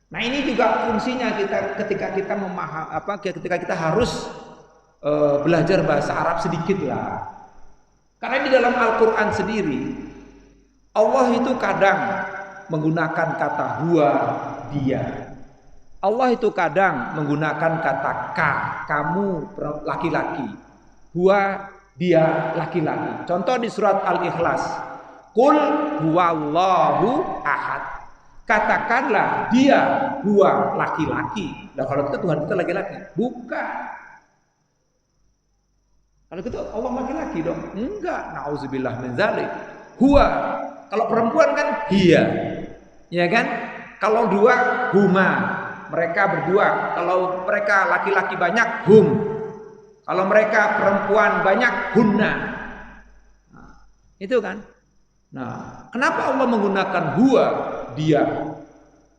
Nah, ini juga fungsinya kita ketika kita ketika kita harus belajar bahasa Arab sedikit lah. Karena di dalam Al-Quran sendiri Allah itu kadang menggunakan kata huwa, dia. Allah itu kadang menggunakan kata ka, kamu laki-laki. Huwa, dia laki-laki. Contoh di surat Al-Ikhlas. Qul huwallahu ahad. Katakanlah dia huwa laki-laki. Nah kalau kita Tuhan kita laki-laki. Bukan. Kalau gitu Allah laki-laki dong. Enggak, nauzubillah min dzalik. Huwa. Kalau perempuan kan hiya. Ya kan? Kalau dua huma. Mereka berdua. Kalau mereka laki-laki banyak hum. Kalau mereka perempuan banyak hunna. Nah, itu kan. Nah, kenapa Allah menggunakan huwa, dia?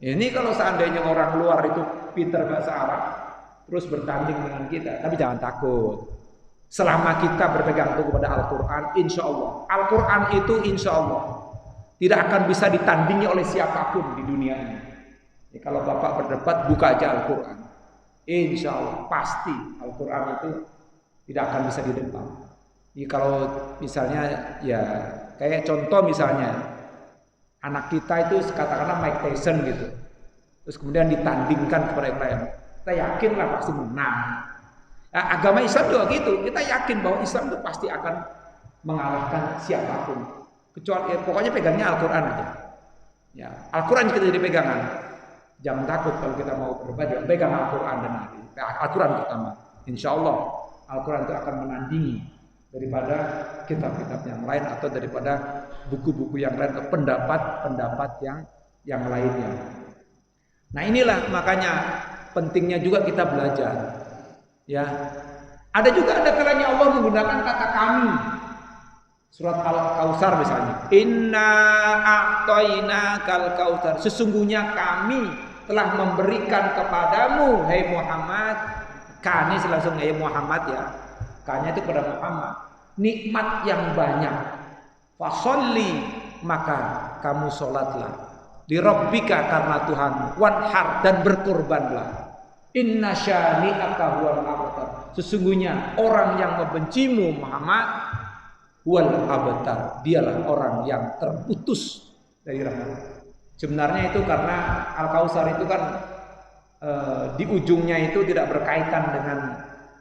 Ini kalau seandainya orang luar itu pintar bahasa Arab, terus bertanding dengan kita, tapi jangan takut. Selama kita berpegang teguh kepada Al-Quran, insya Allah. Al-Quran itu insya Allah tidak akan bisa ditandingi oleh siapapun di dunia ini. Jadi, kalau Bapak berdebat, buka aja Al-Quran. Insya Allah pasti Al-Quran itu tidak akan bisa didebat. Jadi kalau misalnya ya kayak contoh misalnya anak kita itu katakanlah Mike Tyson gitu, terus kemudian ditandingkan kepada yang lain, kita yakinlah pasti menang. Nah, agama Islam juga gitu, kita yakin bahwa Islam itu pasti akan mengalahkan siapapun, kecuali ya, pokoknya pegangnya Al-Quran aja. Ya, Al-Quran kita jadi pegangan. Jangan takut kalau kita mau berdebat, jangan pegang Al-Quran dan hadis. Al-Quran pertama, insya Allah Al-Quran itu akan menandingi daripada kitab-kitab yang lain atau daripada buku-buku yang lain atau pendapat-pendapat yang lainnya. Nah inilah makanya pentingnya juga kita belajar. Ya, ada kalanya Allah menggunakan kata kami. Surat Al-Kautsar misalnya. Inna a'tainakal kautsar. Sesungguhnya kami telah memberikan kepadamu, hai Muhammad. Kani langsung hai Muhammad ya. Kanya itu kepada Muhammad. Nikmat yang banyak. Fasholli, maka kamu sholatlah. Di Rabbika karena Tuhanmu. Wanhar, dan berkorbanlah. Inna syani'aka huwal abtar. Sesungguhnya orang yang membencimu Muhammad huwal abtar, dialah orang yang terputus dari rahmat. Sebenarnya itu karena Al-Kautsar itu kan di ujungnya itu tidak berkaitan dengan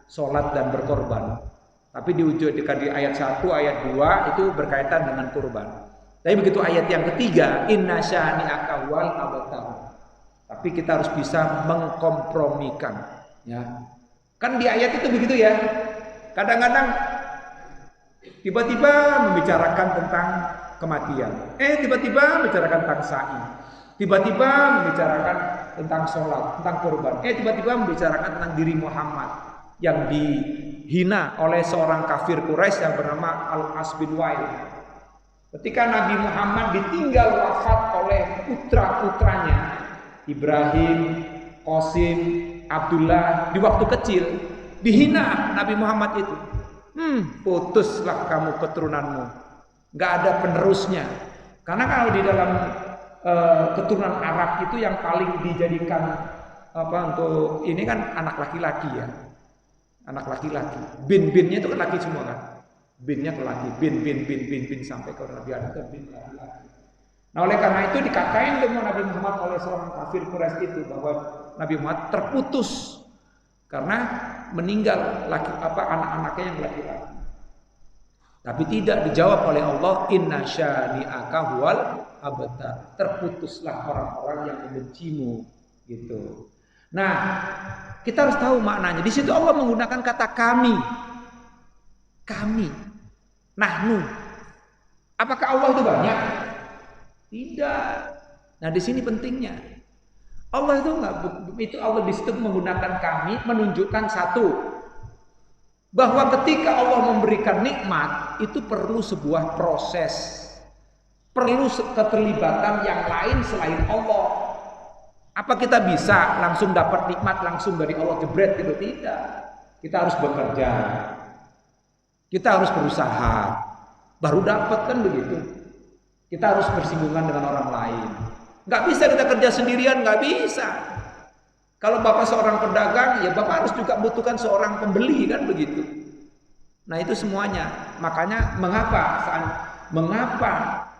sholat dan berkorban. Tapi di ujung di ayat 1, ayat 2 itu berkaitan dengan kurban. Tapi begitu ayat yang ketiga, inna syani'aka huwal abtar. Tapi kita harus bisa mengkompromikan, ya. Kan di ayat itu begitu ya. Kadang-kadang tiba-tiba membicarakan tentang kematian. Tiba-tiba membicarakan tentang sa'i. Tiba-tiba membicarakan tentang sholat, tentang kurban. Tiba-tiba membicarakan tentang diri Muhammad yang dihina oleh seorang kafir Quraisy yang bernama Al-As bin Wa'il. Ketika Nabi Muhammad ditinggal wafat oleh putra-putranya Ibrahim, Qasim, Abdullah di waktu kecil, dihina Nabi Muhammad itu. Putuslah kamu keturunanmu, nggak ada penerusnya. Karena kalau di dalam keturunan Arab itu yang paling dijadikan untuk ini kan anak laki-laki ya, anak laki-laki. Bin-binnya itu kan laki semua kan, binnya ke laki, bin sampai ke Nabi Adam ke bin laki-laki. Nah oleh karena itu dikatain dengan Nabi Muhammad oleh seorang kafir Quraisy itu bahwa Nabi Muhammad terputus karena meninggal anak-anaknya yang laki-laki. Tapi tidak dijawab oleh Allah, inna syani'aka huwal abtar. Terputuslah orang-orang yang membencimu gitu. Nah, kita harus tahu maknanya. Di situ Allah menggunakan kata kami. Kami. Nahnu. Apakah Allah itu banyak? Tidak. Nah di sini pentingnya Allah itu Allah di situ menggunakan kami menunjukkan satu, bahwa ketika Allah memberikan nikmat itu perlu sebuah proses, perlu keterlibatan yang lain selain Allah. Apa kita bisa langsung dapat nikmat langsung dari Allah jebret gitu? Tidak. Kita harus bekerja, kita harus berusaha, baru dapat kan begitu. Kita harus bersinggungan dengan orang lain. Nggak bisa kita kerja sendirian, nggak bisa. Kalau Bapak seorang pedagang, ya Bapak harus juga butuhkan seorang pembeli kan begitu. Nah itu semuanya. Makanya mengapa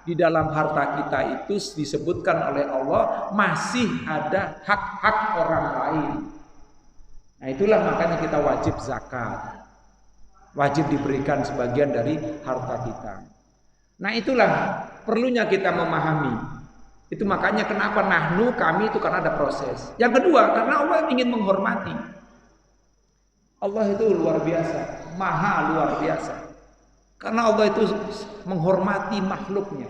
di dalam harta kita itu disebutkan oleh Allah masih ada hak-hak orang lain. Nah itulah makanya kita wajib zakat. Wajib diberikan sebagian dari harta kita. Nah itulah perlunya kita memahami. Itu makanya kenapa nahnu kami itu karena ada proses. Yang kedua karena Allah ingin menghormati. Allah itu luar biasa. maha luar biasa. Karena Allah itu menghormati makhluknya.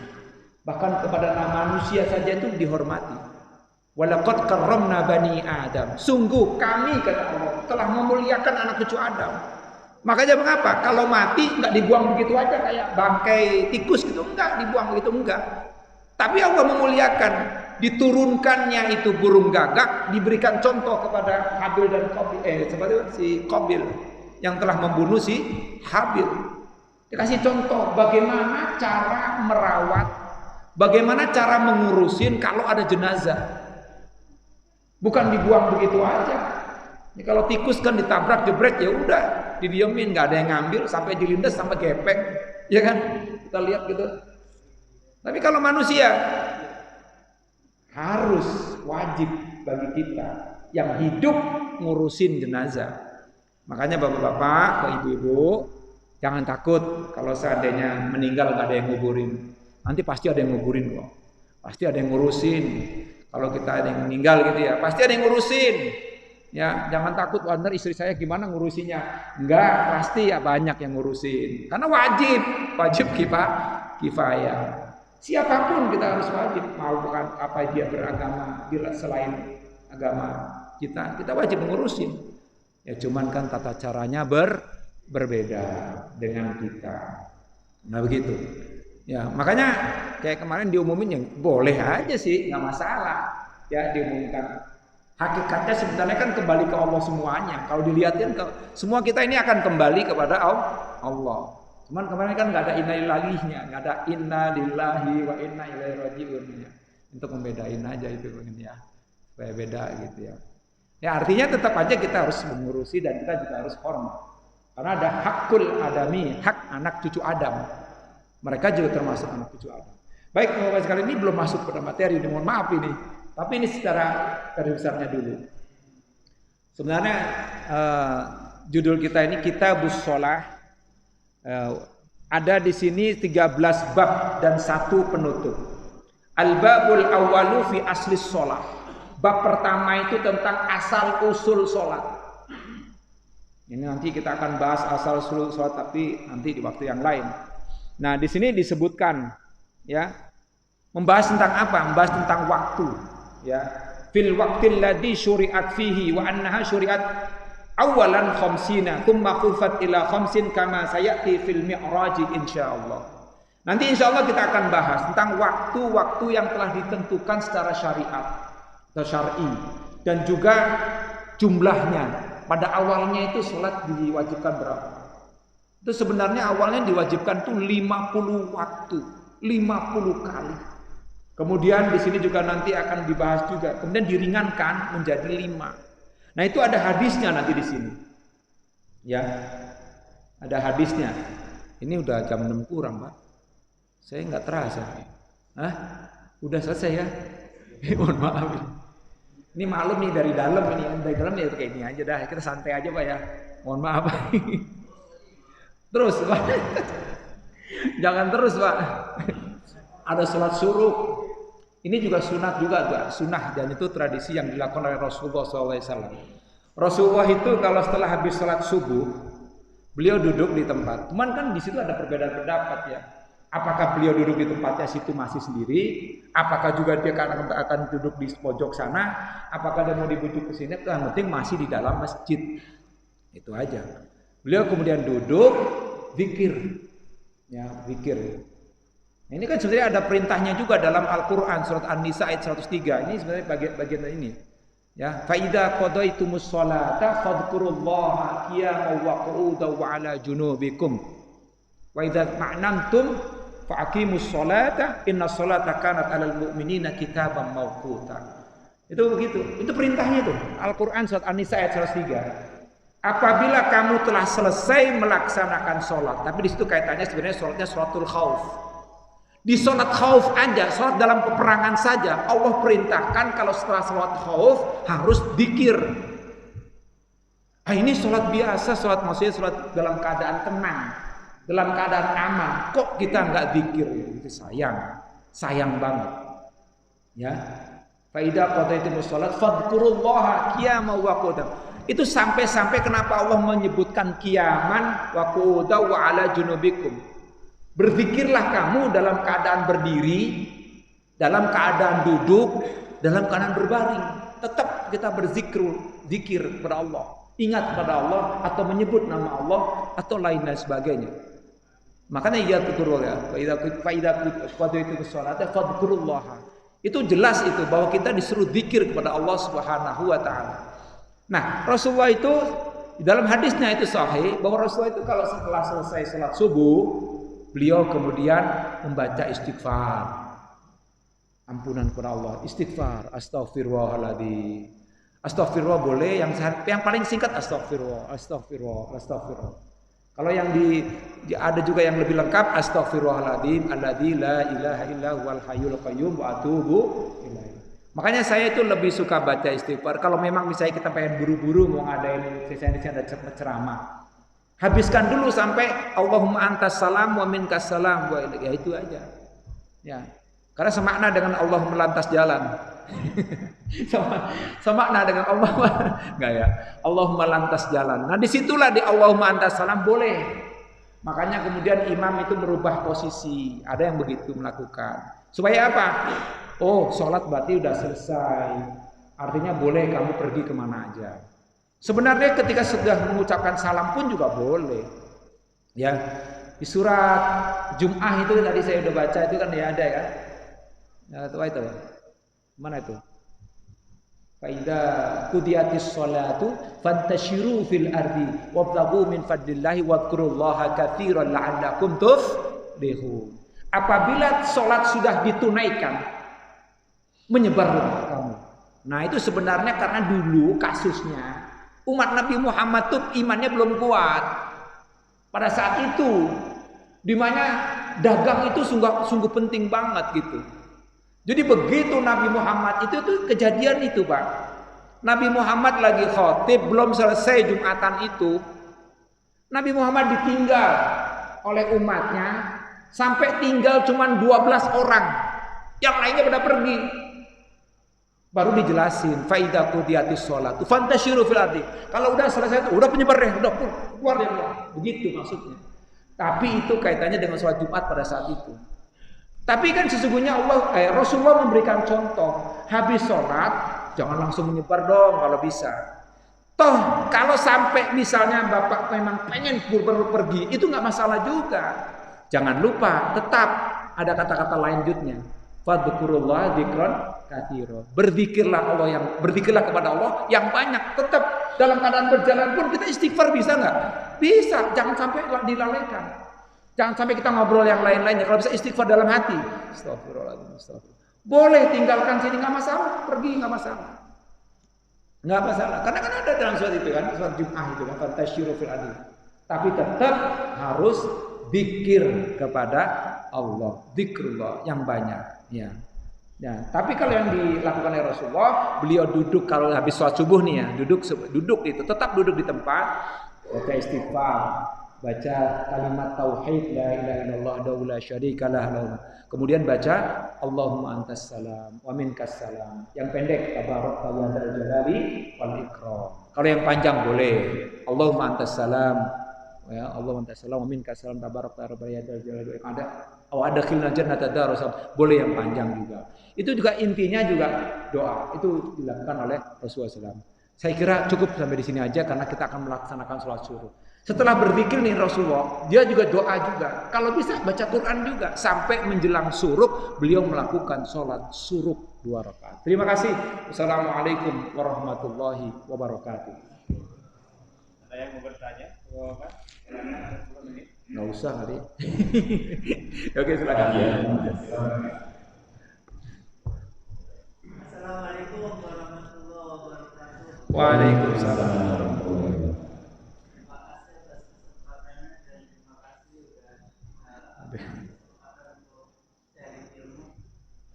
Bahkan kepada manusia saja itu dihormati. Walaqad karramna bani Adam. Sungguh kami, kata Allah, telah memuliakan anak cucu Adam. Makanya mengapa? Kalau mati nggak dibuang begitu aja kayak bangkai tikus gitu, enggak dibuang begitu, enggak. Tapi Allah memuliakan, diturunkannya itu burung gagak, diberikan contoh kepada Habil dan Qabil, seperti si Qabil yang telah membunuh si Habil. Dikasih contoh bagaimana cara merawat, bagaimana cara mengurusin kalau ada jenazah. Bukan dibuang begitu aja. Ini kalau tikus kan ditabrak jebret ya udah didiemin, nggak ada yang ngambil sampai dilindas sampai gepeng, ya kan? Kita lihat gitu. Tapi kalau manusia harus wajib bagi kita yang hidup ngurusin jenazah. Makanya bapak-bapak, ibu-ibu, jangan takut kalau seandainya meninggal nggak ada yang nguburin. Nanti pasti ada yang nguburin kok. Pasti ada yang ngurusin. Kalau kita ada yang meninggal gitu ya, pasti ada yang ngurusin. Ya, jangan takut, wah ntar istri saya gimana ngurusinya. Enggak, pasti ya banyak yang ngurusin. Karena wajib kifayah. Siapapun kita harus wajib, mau bukan apa dia beragama, bila selain agama kita wajib mengurusin. Ya cuman kan tata caranya berbeda dengan kita. Nah begitu. Ya, makanya kayak kemarin diumumin yang boleh aja sih, nggak masalah. Ya diumumkan. Hakikatnya sebenarnya kan kembali ke Allah semuanya. Kalau dilihatin semua kita ini akan kembali kepada Allah. Cuman kemarin kan nggak ada inna lillahnya, nggak ada inna lillahi wa inna ilaihi rajiun ya. Untuk membedain aja itu ya. Supaya beda gitu ya. Ya artinya tetap aja kita harus mengurusi dan kita juga harus hormat. Karena ada hakul adami, hak anak cucu Adam. Mereka juga termasuk anak cucu Adam. Baik, Bapak sekali ini belum masuk pada materi, mohon maaf ini. Tapi ini secara garis besarnya dulu. Sebenarnya judul kita ini Kitabus Shalah. Ada di sini 13 bab dan 1 penutup. Al-babul awwalu fi aslis shalah. Bab pertama itu tentang asal usul salat. Ini nanti kita akan bahas asal usul salat tapi nanti di waktu yang lain. Nah, di sini disebutkan ya, membahas tentang apa? Membahas tentang waktu, ya. Fil waqtil ladzi syuri'at fihi wa annaha syuri'at awalan khamsina thumma khufat ila khamsin kama sayati fil mi'raj insyaallah. Nanti insyaallah kita akan bahas tentang waktu-waktu yang telah ditentukan secara syariat atau syar'i dan juga jumlahnya. Pada awalnya itu salat diwajibkan berapa? Itu sebenarnya awalnya diwajibkan tuh 50 waktu, 50 kali. Kemudian di sini juga nanti akan dibahas juga, kemudian diringankan menjadi 5. Nah, itu ada hadisnya nanti di sini. Ya. Ada hadisnya. Ini udah jam 6 kurang, Pak. Saya nggak terasa. Hah? Udah selesai ya? Mohon maaf. Ini maklum nih dari dalam ini, dari dalam ya kayak ini aja dah. Kita santai aja, Pak ya. Mohon maaf. Terus Pak. Jangan terus Pak. Ada sholat syuruk. Ini juga sunat juga Pak. Sunnah dan itu tradisi yang dilakukan oleh Rasulullah SAW. Rasulullah itu kalau setelah habis sholat subuh, beliau duduk di tempat. Cuman kan di situ ada perbedaan pendapat ya. Apakah beliau duduk di tempatnya situ masih sendiri? Apakah juga dia akan duduk di pojok sana? Apakah dia mau dibujuk ke sini? Yang penting masih di dalam masjid. Itu aja. Beliau kemudian duduk, zikir. Ya, zikir. Nah, ini kan sebenarnya ada perintahnya juga dalam Al-Qur'an surat An-Nisa ayat 103. Ini sebenarnya bagian ini. Ya, fa idza qadaitumus sholata fadhkurullaha qiyaman wa qu'udan wa 'ala junubikum. Wa idza ma'nantum fa'aqimus sholata inna sholata kanat 'alal mu'minina kitaban mawquta. Itu begitu. Itu perintahnya itu. Al-Qur'an surat An-Nisa ayat 103. Apabila kamu telah selesai melaksanakan sholat, tapi di situ kaitannya sebenarnya sholatnya sholatul khauf. Di sholat khauf aja, sholat dalam peperangan saja, Allah perintahkan kalau setelah sholat khauf harus dzikir. Ini sholat biasa, sholat maksudnya sholat dalam keadaan tenang, dalam keadaan aman. Kok kita nggak dzikir? Itu sayang banget. Ya. Fa idza qadaytumus sholat fadhkurullaha qiyaman wa qu'udan. Itu sampai-sampai kenapa Allah menyebutkan qiyaman wa qu'udan wa ala junubikum. Berzikirlah kamu dalam keadaan berdiri, dalam keadaan duduk, dalam keadaan berbaring. Tetap kita zikir kepada Allah, ingat kepada Allah atau menyebut nama Allah atau lain sebagainya. Makanya ya dzkurullah, fa idza qadaytum sholata fadhkurullah. Itu jelas itu bahwa kita disuruh zikir kepada Allah Subhanahu wa taala. Nah, Rasulullah itu dalam hadisnya itu sahih bahwa Rasulullah itu kalau setelah selesai salat subuh, beliau kemudian membaca istighfar. Ampunan kepada Allah, istighfar, astagfirullahaladzim. Astagfirullah boleh, yang paling singkat astagfirullah. Kalau yang ada juga yang lebih lengkap, astagfirullahaladzim alladzi la ilaha illa huwal hayyul qayyum wa atubu ilaihi. Makanya saya itu lebih suka baca istighfar. Kalau memang misalnya kita pengen buru-buru mau ngadain sesi ada ceramah, habiskan dulu sampai Allahumma antas salam wa minkas salam, ya itu aja. Ya. Karena semakna dengan Allah melantas jalan. Semakna dengan Allah enggak ya? Allahumma lantas jalan. Nah, disitulah di Allahumma antas salam boleh. Makanya kemudian imam itu merubah posisi. Ada yang begitu melakukan. Supaya apa? Oh, sholat berarti udah selesai. Artinya boleh kamu pergi kemana aja. Sebenarnya ketika sudah mengucapkan salam pun juga boleh. Ya, di surat Jum'ah itu tadi saya udah baca itu kan ya ada ya. Ya, itu. Mana itu? Faida qudiyatis sholatu fantashiru fil ardi wabtaghu min fadlillahi wadhkurullaha katsiran la'allakum tuflihun. Apabila sholat sudah ditunaikan, menyebarlah kamu. Nah, itu sebenarnya karena dulu kasusnya umat Nabi Muhammad tuh imannya belum kuat. Pada saat itu di mana dagang itu sungguh penting banget gitu. Jadi begitu Nabi Muhammad itu tuh kejadian itu, Pak. Nabi Muhammad lagi khotib, belum selesai Jumatan itu. Nabi Muhammad ditinggal oleh umatnya sampai tinggal cuma 12 orang. Yang lainnya pada pergi. Baru dijelasin, faida qudiyatis sholatu fantashiru fil ardi. Kalau udah selesai itu, udah penyebar deh, udah keluar deh. Begitu maksudnya. Tapi itu kaitannya dengan sholat Jumat pada saat itu. Tapi kan sesungguhnya Rasulullah memberikan contoh, habis sholat jangan langsung menyebar dong kalau bisa. Toh kalau sampai misalnya bapak memang pengen pergi, itu nggak masalah juga. Jangan lupa tetap ada kata-kata lanjutnya. Fadhkurullah dzikran katsira. Berzikirlah kepada Allah yang banyak. Tetap dalam keadaan berjalan pun kita istighfar bisa nggak? Bisa. Jangan sampai dilalaikan. Jangan sampai kita ngobrol yang lain-lainnya. Kalau bisa istighfar dalam hati. Astagfirullahaladzim. Boleh tinggalkan sini nggak masalah, pergi nggak masalah. Nggak masalah. Karena kan ada dalam surat itu kan, surat Jum'ah itu kan, fantasyiru fil ardi. Tapi tetap harus zikir kepada Allah, zikrullah yang banyak. Ya. Ya. Tapi kalau yang dilakukan oleh Rasulullah, beliau duduk kalau habis sholat subuh nih ya, duduk itu, tetap duduk di tempat, baca istighfar. Baca kalimat tauhid la ilaha illallah la syarikalah lahu. Kemudian baca Allahumma antas salam wa minkas salam. Yang pendek tabarakta ya dzal jalali wal ikram. Kalau yang panjang boleh Allahumma antas salam ya Allahumma antas salam wa minkas salam tabarakta ya dzal jalali wal ikram. Ada khilna jannata darussalam. Boleh yang panjang juga. Itu juga intinya juga doa. Itu dilakukan oleh Rasulullah SAW. Saya kira cukup sampai di sini aja karena kita akan melaksanakan sholat suruh. Setelah berzikir nih Rasulullah, dia juga doa juga. Kalau bisa baca Quran juga. Sampai menjelang syuruk, beliau melakukan sholat syuruk 2 rakaat. Terima kasih. Wassalamualaikum warahmatullahi wabarakatuh. Ada yang mau bertanya? Nggak usah kali. Oke, silakan. Assalamualaikum warahmatullahi wabarakatuh. Waalaikumsalam.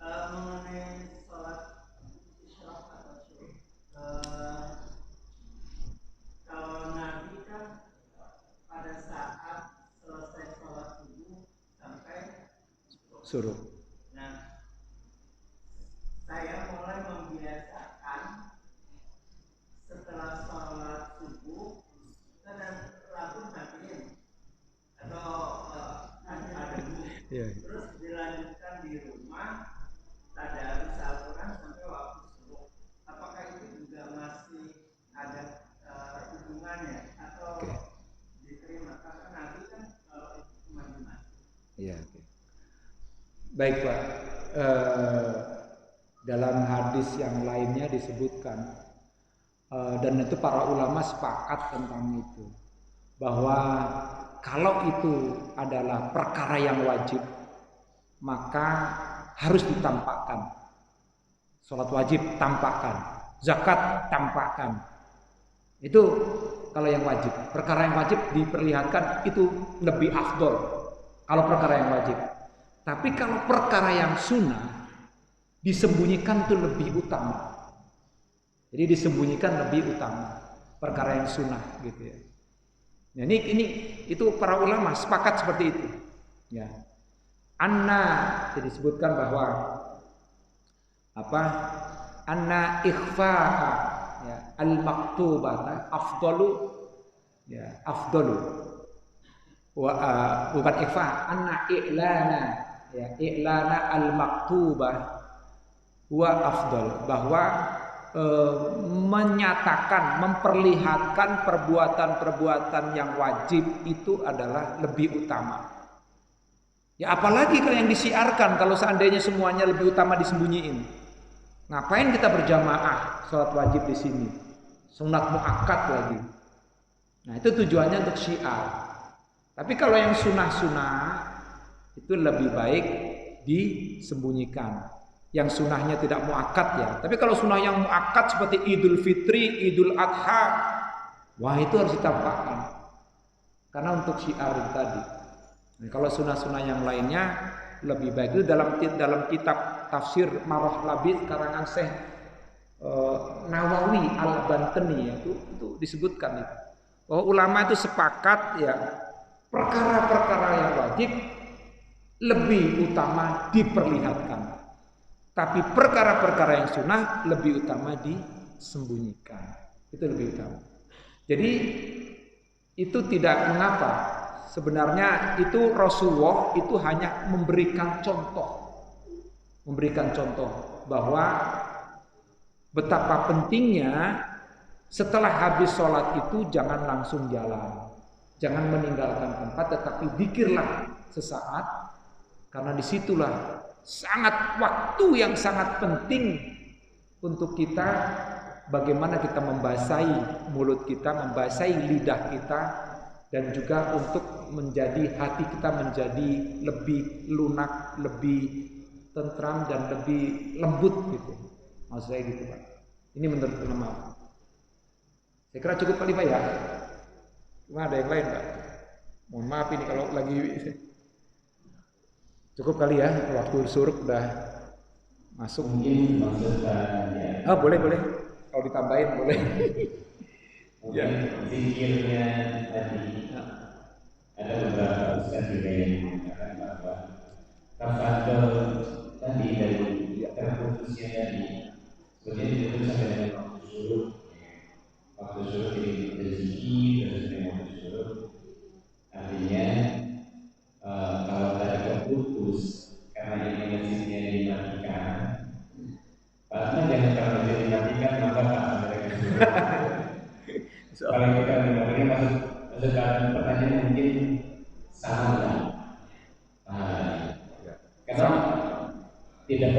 Mengenai sholat isyraq atau syuruk, kalau Nabi kan pada saat selesai sholat subuh sampai Suruh. Nah, saya mulai membiasakan setelah sholat tadarus Al-Quran sampai waktu subuh. Apakah itu juga masih ada hubungannya atau diterima? Karena Nabi kan kalau itu cuma dimati. Iya. Baik Pak. Dalam hadis yang lainnya disebutkan dan itu para ulama sepakat tentang itu, bahwa kalau itu adalah perkara yang wajib maka harus ditampakkan. Sholat wajib tampakkan, zakat tampakkan. Itu kalau yang wajib. Perkara yang wajib diperlihatkan itu lebih afdol kalau perkara yang wajib. Tapi kalau perkara yang sunnah disembunyikan itu lebih utama. Jadi disembunyikan lebih utama perkara yang sunnah gitu ya. Nah, ini itu para ulama sepakat seperti itu. Ya. Jadi disebutkan bahwa anna ikhfa'a ya, al-maktubata afdalu ya, afdalu wa bukan ikhfa, anna i'lana ya, i'lana al-maktubah wa afdal, bahwa menyatakan, memperlihatkan perbuatan-perbuatan yang wajib itu adalah lebih utama. Ya apalagi kalau yang disiarkan, kalau seandainya semuanya lebih utama disembunyiin. Ngapain kita berjamaah sholat wajib di sini? Sunat muakkad lagi. Nah itu tujuannya untuk syiar. Tapi kalau yang sunnah-sunnah itu lebih baik disembunyikan. Yang sunnahnya tidak muakkad ya. Tapi kalau sunnah yang muakkad seperti Idul Fitri, Idul Adha, wah itu harus ditampakkan. Karena untuk syiar tadi. Nah, kalau sunnah-sunnah yang lainnya lebih baik. Itu dalam kitab tafsir Marah Labid karangan Syekh Nawawi Al-Bantani itu disebutkan itu. Bahwa ulama itu sepakat ya perkara-perkara yang wajib lebih utama diperlihatkan. Tapi perkara-perkara yang sunnah lebih utama disembunyikan. Itu lebih utama. Jadi itu tidak mengapa. Sebenarnya itu Rasulullah itu hanya memberikan contoh. Memberikan contoh bahwa betapa pentingnya setelah habis sholat itu jangan langsung jalan. Jangan meninggalkan tempat, tetapi zikirlah sesaat. Karena disitulah sangat waktu yang sangat penting untuk kita, bagaimana kita membasahi mulut kita, membasahi lidah kita, dan juga untuk menjadi hati kita menjadi lebih lunak, lebih tentram dan lebih lembut gitu. Maksud saya gitu Pak. Ini menurut ulama. Saya kira cukup kali Pak ya. Cuma ada yang lain Pak. Mohon maaf ini kalau lagi cukup kali ya, waktu suruk udah masuk. Mungkin maksudnya ya. Boleh. Kalau ditambahin boleh. Mungkin zikirnya tadi ada beberapa ustaz juga yang mengatakan bahwa tafadhol tadi dari terputusnya tadi sebenarnya itu sampai dengan waktu suruk. Waktu suruk jadi berzikir terus dengan waktu suruk. Artinya kalau tadi terputus karena ini masjidnya dimatikan, karena jangan kalau masjid dimatikan maka tak ada suruk. Kalau kita memang masuk pertanyaan mungkin sama karena tidak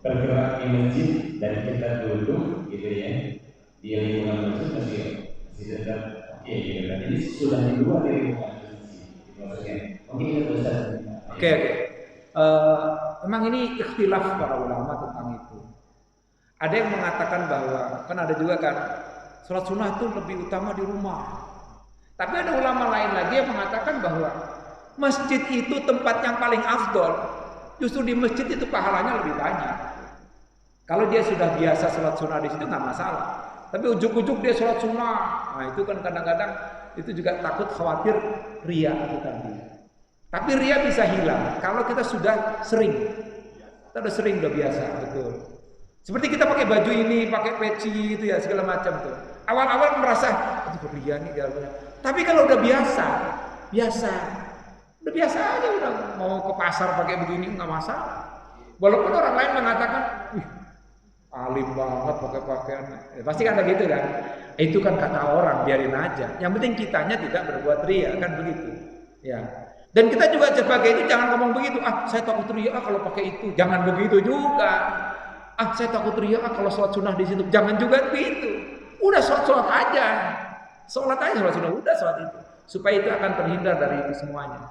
bergerak di masjid dan kita duduk gitu ya di lingkungan masjid masih tetap oke gitu kan. Ini sudah di luar dari lingkungan masjid maksudnya mungkin kita bisa oke. Memang ini ikhtilaf para ulama tentang itu. Ada yang mengatakan bahwa kan ada juga kan sholat sunnah itu lebih utama di rumah. Tapi ada ulama lain lagi yang mengatakan bahwa masjid itu tempat yang paling afdol. Justru di masjid itu pahalanya lebih banyak. Kalau dia sudah biasa sholat sunnah di situ nggak masalah. Tapi ujuk-ujuk dia sholat sunnah, nah itu kan kadang-kadang itu juga takut khawatir ria itu tadi. Tapi ria bisa hilang kalau kita sudah sering. Kita udah sering, udah biasa, betul. Seperti kita pakai baju ini, pakai peci itu ya segala macam tuh. Awal-awal merasa aduh ria nih galanya. Tapi kalau udah biasa, udah biasa aja, udah mau ke pasar pakai begini nggak masalah. Walaupun orang lain mengatakan, wih, alim banget pakai pakaian, pasti kan begitu kan? Itu kan kata orang, biarin aja. Yang penting kitanya tidak berbuat riya, kan begitu. Ya. Dan kita juga sebagai itu jangan ngomong begitu. Saya takut riya kalau pakai itu. Jangan begitu juga. Saya takut riya kalau sholat sunnah di situ. Jangan juga begitu. Udah sholat aja. Sholat sunnah, udah sholat itu. Supaya itu akan terhindar dari itu semuanya.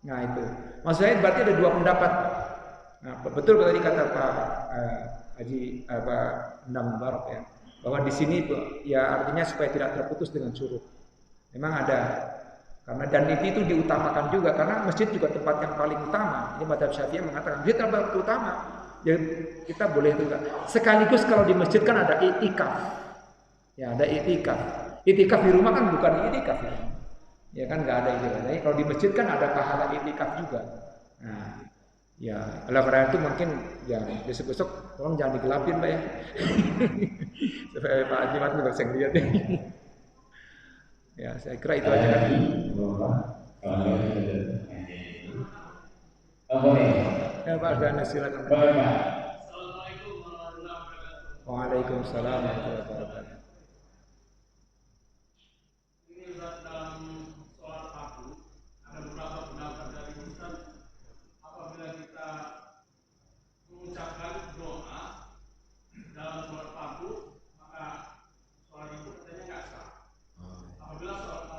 Nah itu. Maksudnya berarti ada dua pendapat. Nah, betul tadi kata Pak Haji Endang Mubarak ya, bahwa di sini ya artinya supaya tidak terputus dengan syuruk. Memang ada. Karena dan itu diutamakan juga karena masjid juga tempat yang paling utama. Ini mazhab Syafi'i mengatakan masjid tempat utama. Ya kita boleh juga. Sekaligus kalau di masjid kan ada i'tikaf. Ya ada i'tikaf. I'tikaf di rumah kan bukan i'tikaf ya. Ya kan nggak ada itu. Jadi kalau di masjid kan ada pahala i'tikaf juga. Nah, ya oleh karena itu mungkin ya besok-besok tolong jangan digelapin Pak ya. Supaya Pak Haji Mat nggak bisa ngeliat ya. Ya, saya kira itu aja kan. Ya Pak Dana silakan. Assalamualaikum warahmatullahi wabarakatuh. Waalaikumsalam warahmatullahi wabarakatuh. Ini dalam sholat fardu ada beberapa pendapat dari Ustaz. Apabila kita mengucapkan doa dalam sholat fardu maka sholat itu katanya nggak sah. Apabila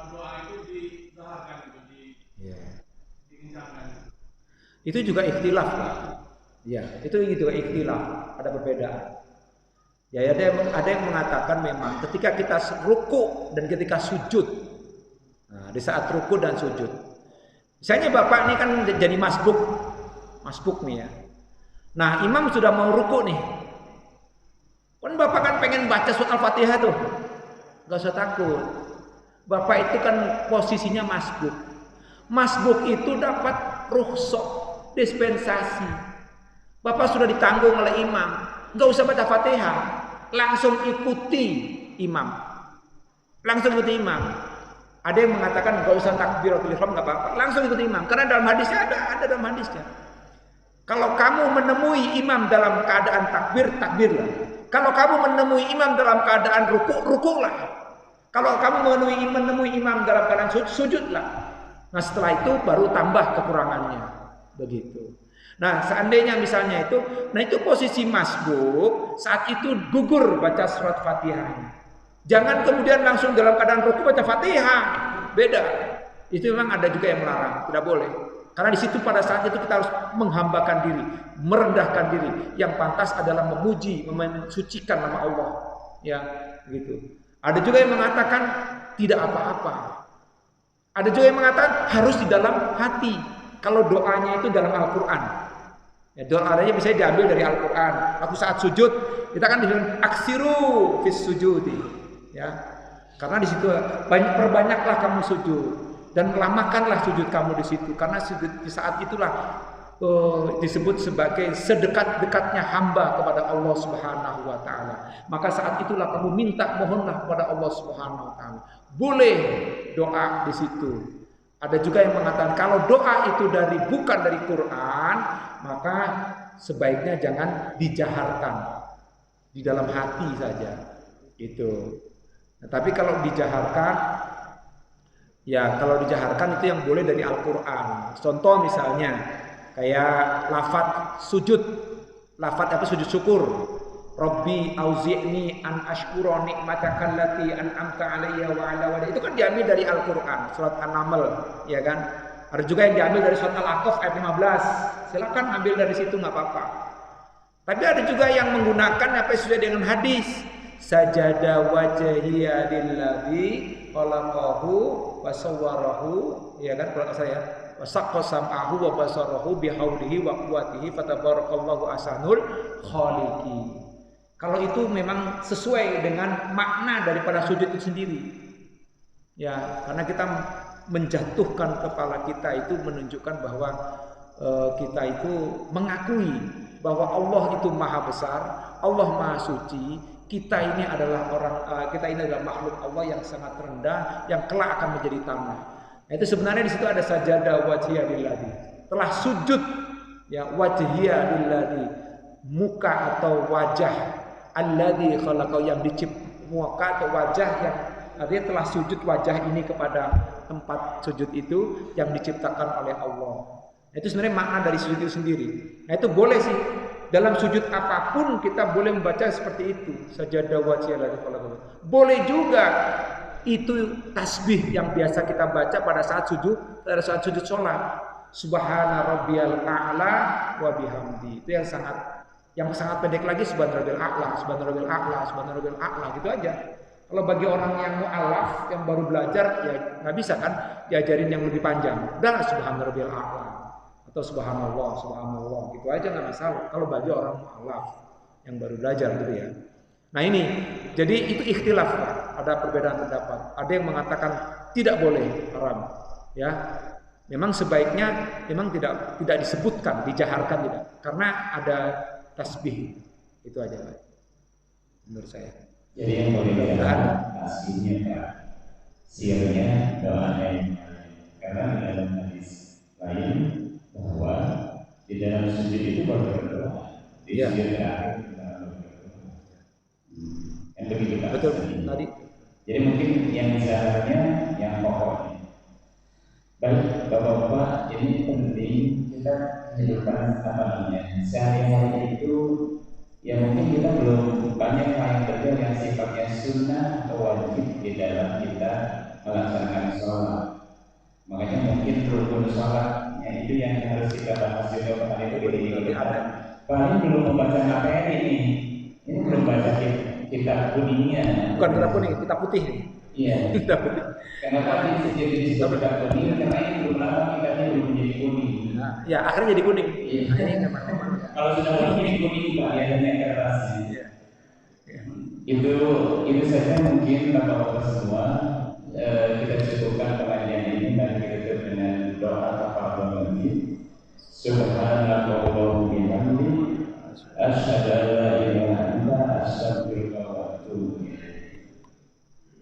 doa itu dizaharkan gitu, dikencangkan. Itu juga ikhtilaf lah. Ya, itu juga ikhtilaf, ada perbedaan. Ya, ada yang mengatakan memang ketika kita ruku dan ketika sujud. Nah, di saat ruku dan sujud. Misalnya Bapak ini kan jadi masbuk nih ya. Nah, imam sudah mau ruku nih. Kan Bapak kan pengen baca surat Al-Fatihah tuh. Gak usah takut. Bapak itu kan posisinya masbuk. Masbuk itu dapat rukhsah, dispensasi. Bapak sudah ditanggung oleh imam, nggak usah baca Fatihah, langsung ikuti imam. Langsung ikuti imam. Ada yang mengatakan nggak usah takbiratul ihram, nggak apa-apa, langsung ikuti imam. Karena dalam hadisnya ada dalam hadisnya. Kalau kamu menemui imam dalam keadaan takbir, takbirlah. Kalau kamu menemui imam dalam keadaan ruku, rukulah. Kalau kamu menemui imam dalam keadaan sujud, sujudlah. Nah setelah itu baru tambah kekurangannya. Begitu. Nah seandainya misalnya itu, nah itu posisi masbuk, saat itu gugur baca surat Fatihah. Jangan kemudian langsung dalam keadaan ruku baca Fatihah. Beda. Itu memang ada juga yang melarang, tidak boleh. Karena di situ pada saat itu kita harus menghambakan diri, merendahkan diri. Yang pantas adalah memuji, mensucikan nama Allah. Ya, gitu. Ada juga yang mengatakan tidak apa-apa. Ada juga yang mengatakan harus di dalam hati. Kalau doanya itu dalam Al-Quran. Ya, doanya bisa diambil dari Al-Quran. Waktu saat sujud, kita kan dibilang aksiru fis sujudi. Ya, karena di situ perbanyaklah kamu sujud dan lamakanlah sujud kamu di situ. Karena di saat itulah disebut sebagai sedekat-dekatnya hamba kepada Allah Subhanahu wa taala. Maka saat itulah kamu minta, mohonlah kepada Allah Subhanahu wa taala. Boleh doa di situ. Ada juga yang mengatakan kalau doa itu bukan dari Quran, maka sebaiknya jangan dijaharkan. Di dalam hati saja. Gitu. Nah, tapi kalau dijaharkan, ya kalau dijaharkan itu yang boleh dari Al-Quran. Contoh misalnya kayak lafadz sujud, lafadz apa sujud syukur. Rabbi auzi'ni an ashkura ni'mataka allati an'amta 'alayya wa 'ala walidayya. Itu kan diambil dari Al-Qur'an, surat An-Naml, ya kan? Ada juga yang diambil dari surat Al-Aqaf ayat 15. Silakan ambil dari situ enggak apa-apa. Tapi ada juga yang menggunakan apa sesuai dengan hadis. Sajada wajhiya lillazi khalaqahu wa sawwarahu, ya kan kalau saya wasaqqa sam'ahu wa basarahu bihaulihi wa quwwatihi fatabarakallahu ahsanul khaliqin. Kalau itu memang sesuai dengan makna daripada sujud itu sendiri. Ya, karena kita menjatuhkan kepala kita itu menunjukkan bahwa kita itu mengakui bahwa Allah itu maha besar, Allah maha suci. Kita ini adalah makhluk Allah yang sangat rendah, yang kelak akan menjadi tanah. Nah, itu sebenarnya di situ ada sajadah wajhiya lillahi. Telah sujud Ya, wajhiya lilladzi, muka atau wajah alladzi khalaqahu, yang muka atau wajah yang artinya telah sujud wajah ini kepada tempat sujud itu yang diciptakan oleh Allah. Nah, itu sebenarnya makna dari sujud itu sendiri. Nah, itu boleh sih. Dalam sujud apapun kita boleh membaca seperti itu. Sajadah wajhiya alladzi khalaqahu. Boleh juga itu tasbih yang biasa kita baca pada saat sujud sholat. Subhana rabbiyal a'la wa bihamdi. Itu yang sangat pendek lagi, subhana rabbil a'la, subhana rabbil a'la, subhana rabbil a'la, gitu aja. Kalau bagi orang yang mu'alaf, yang baru belajar, ya nggak bisa kan diajarin yang lebih panjang. Udah subhana rabbil a'la atau subhanallah, subhanallah, gitu aja nggak masalah. Kalau bagi orang mu'alaf yang baru belajar gitu ya. Nah ini, jadi itu ikhtilaf, ada perbedaan pendapat. Ada yang mengatakan tidak boleh, haram, ya. Memang sebaiknya memang tidak disebutkan, dijaharkan tidak, karena ada tasbih. Itu aja Pak, menurut saya. Jadi yang boleh dikatakan tasbihnya Pak, sirnya doa yang karena di dalam hadis lain bahwa di dalam sujud itu baru berdoa, di sujud terakhir kita berdoa. Yang begitu Pak. Betul tadi. Jadi mungkin yang misalnya yang pokoknya. Baik, Bapak-bapak, ini penting kita kehidupan sehari-hari itu, ya mungkin kita belum banyak yang betul yang sifatnya sunnah atau wajib di dalam kita melaksanakan sholat. Makanya mungkin rukun sholatnya itu yang harus kita bahas juga kali ini. Paling belum membaca materi ini belum baca kitab kuningnya. Bukan kitab kuning, kitab putih. Iya. Kenapa ini jadi kitab kuning? Karena ini belum lama kitabnya belum menjadi kuning. Nah, ya akhirnya jadi kuning. Iya. Ini memang. Kalau sudah kuning biasanya kertasnya. Iya. Itu saja mungkin Bapak-bapak semua, kita cukupkan pengajian ini dan kita tutup dengan doa kafaratul majid. Subhanallah wa bihamdihi, asyhadu an la ilaha illa anta, astaghfiruka wa atubu ilaik.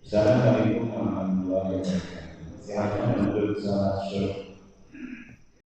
Assalamualaikum warahmatullahi wabarakatuh. Silakan untuk sholat syukur.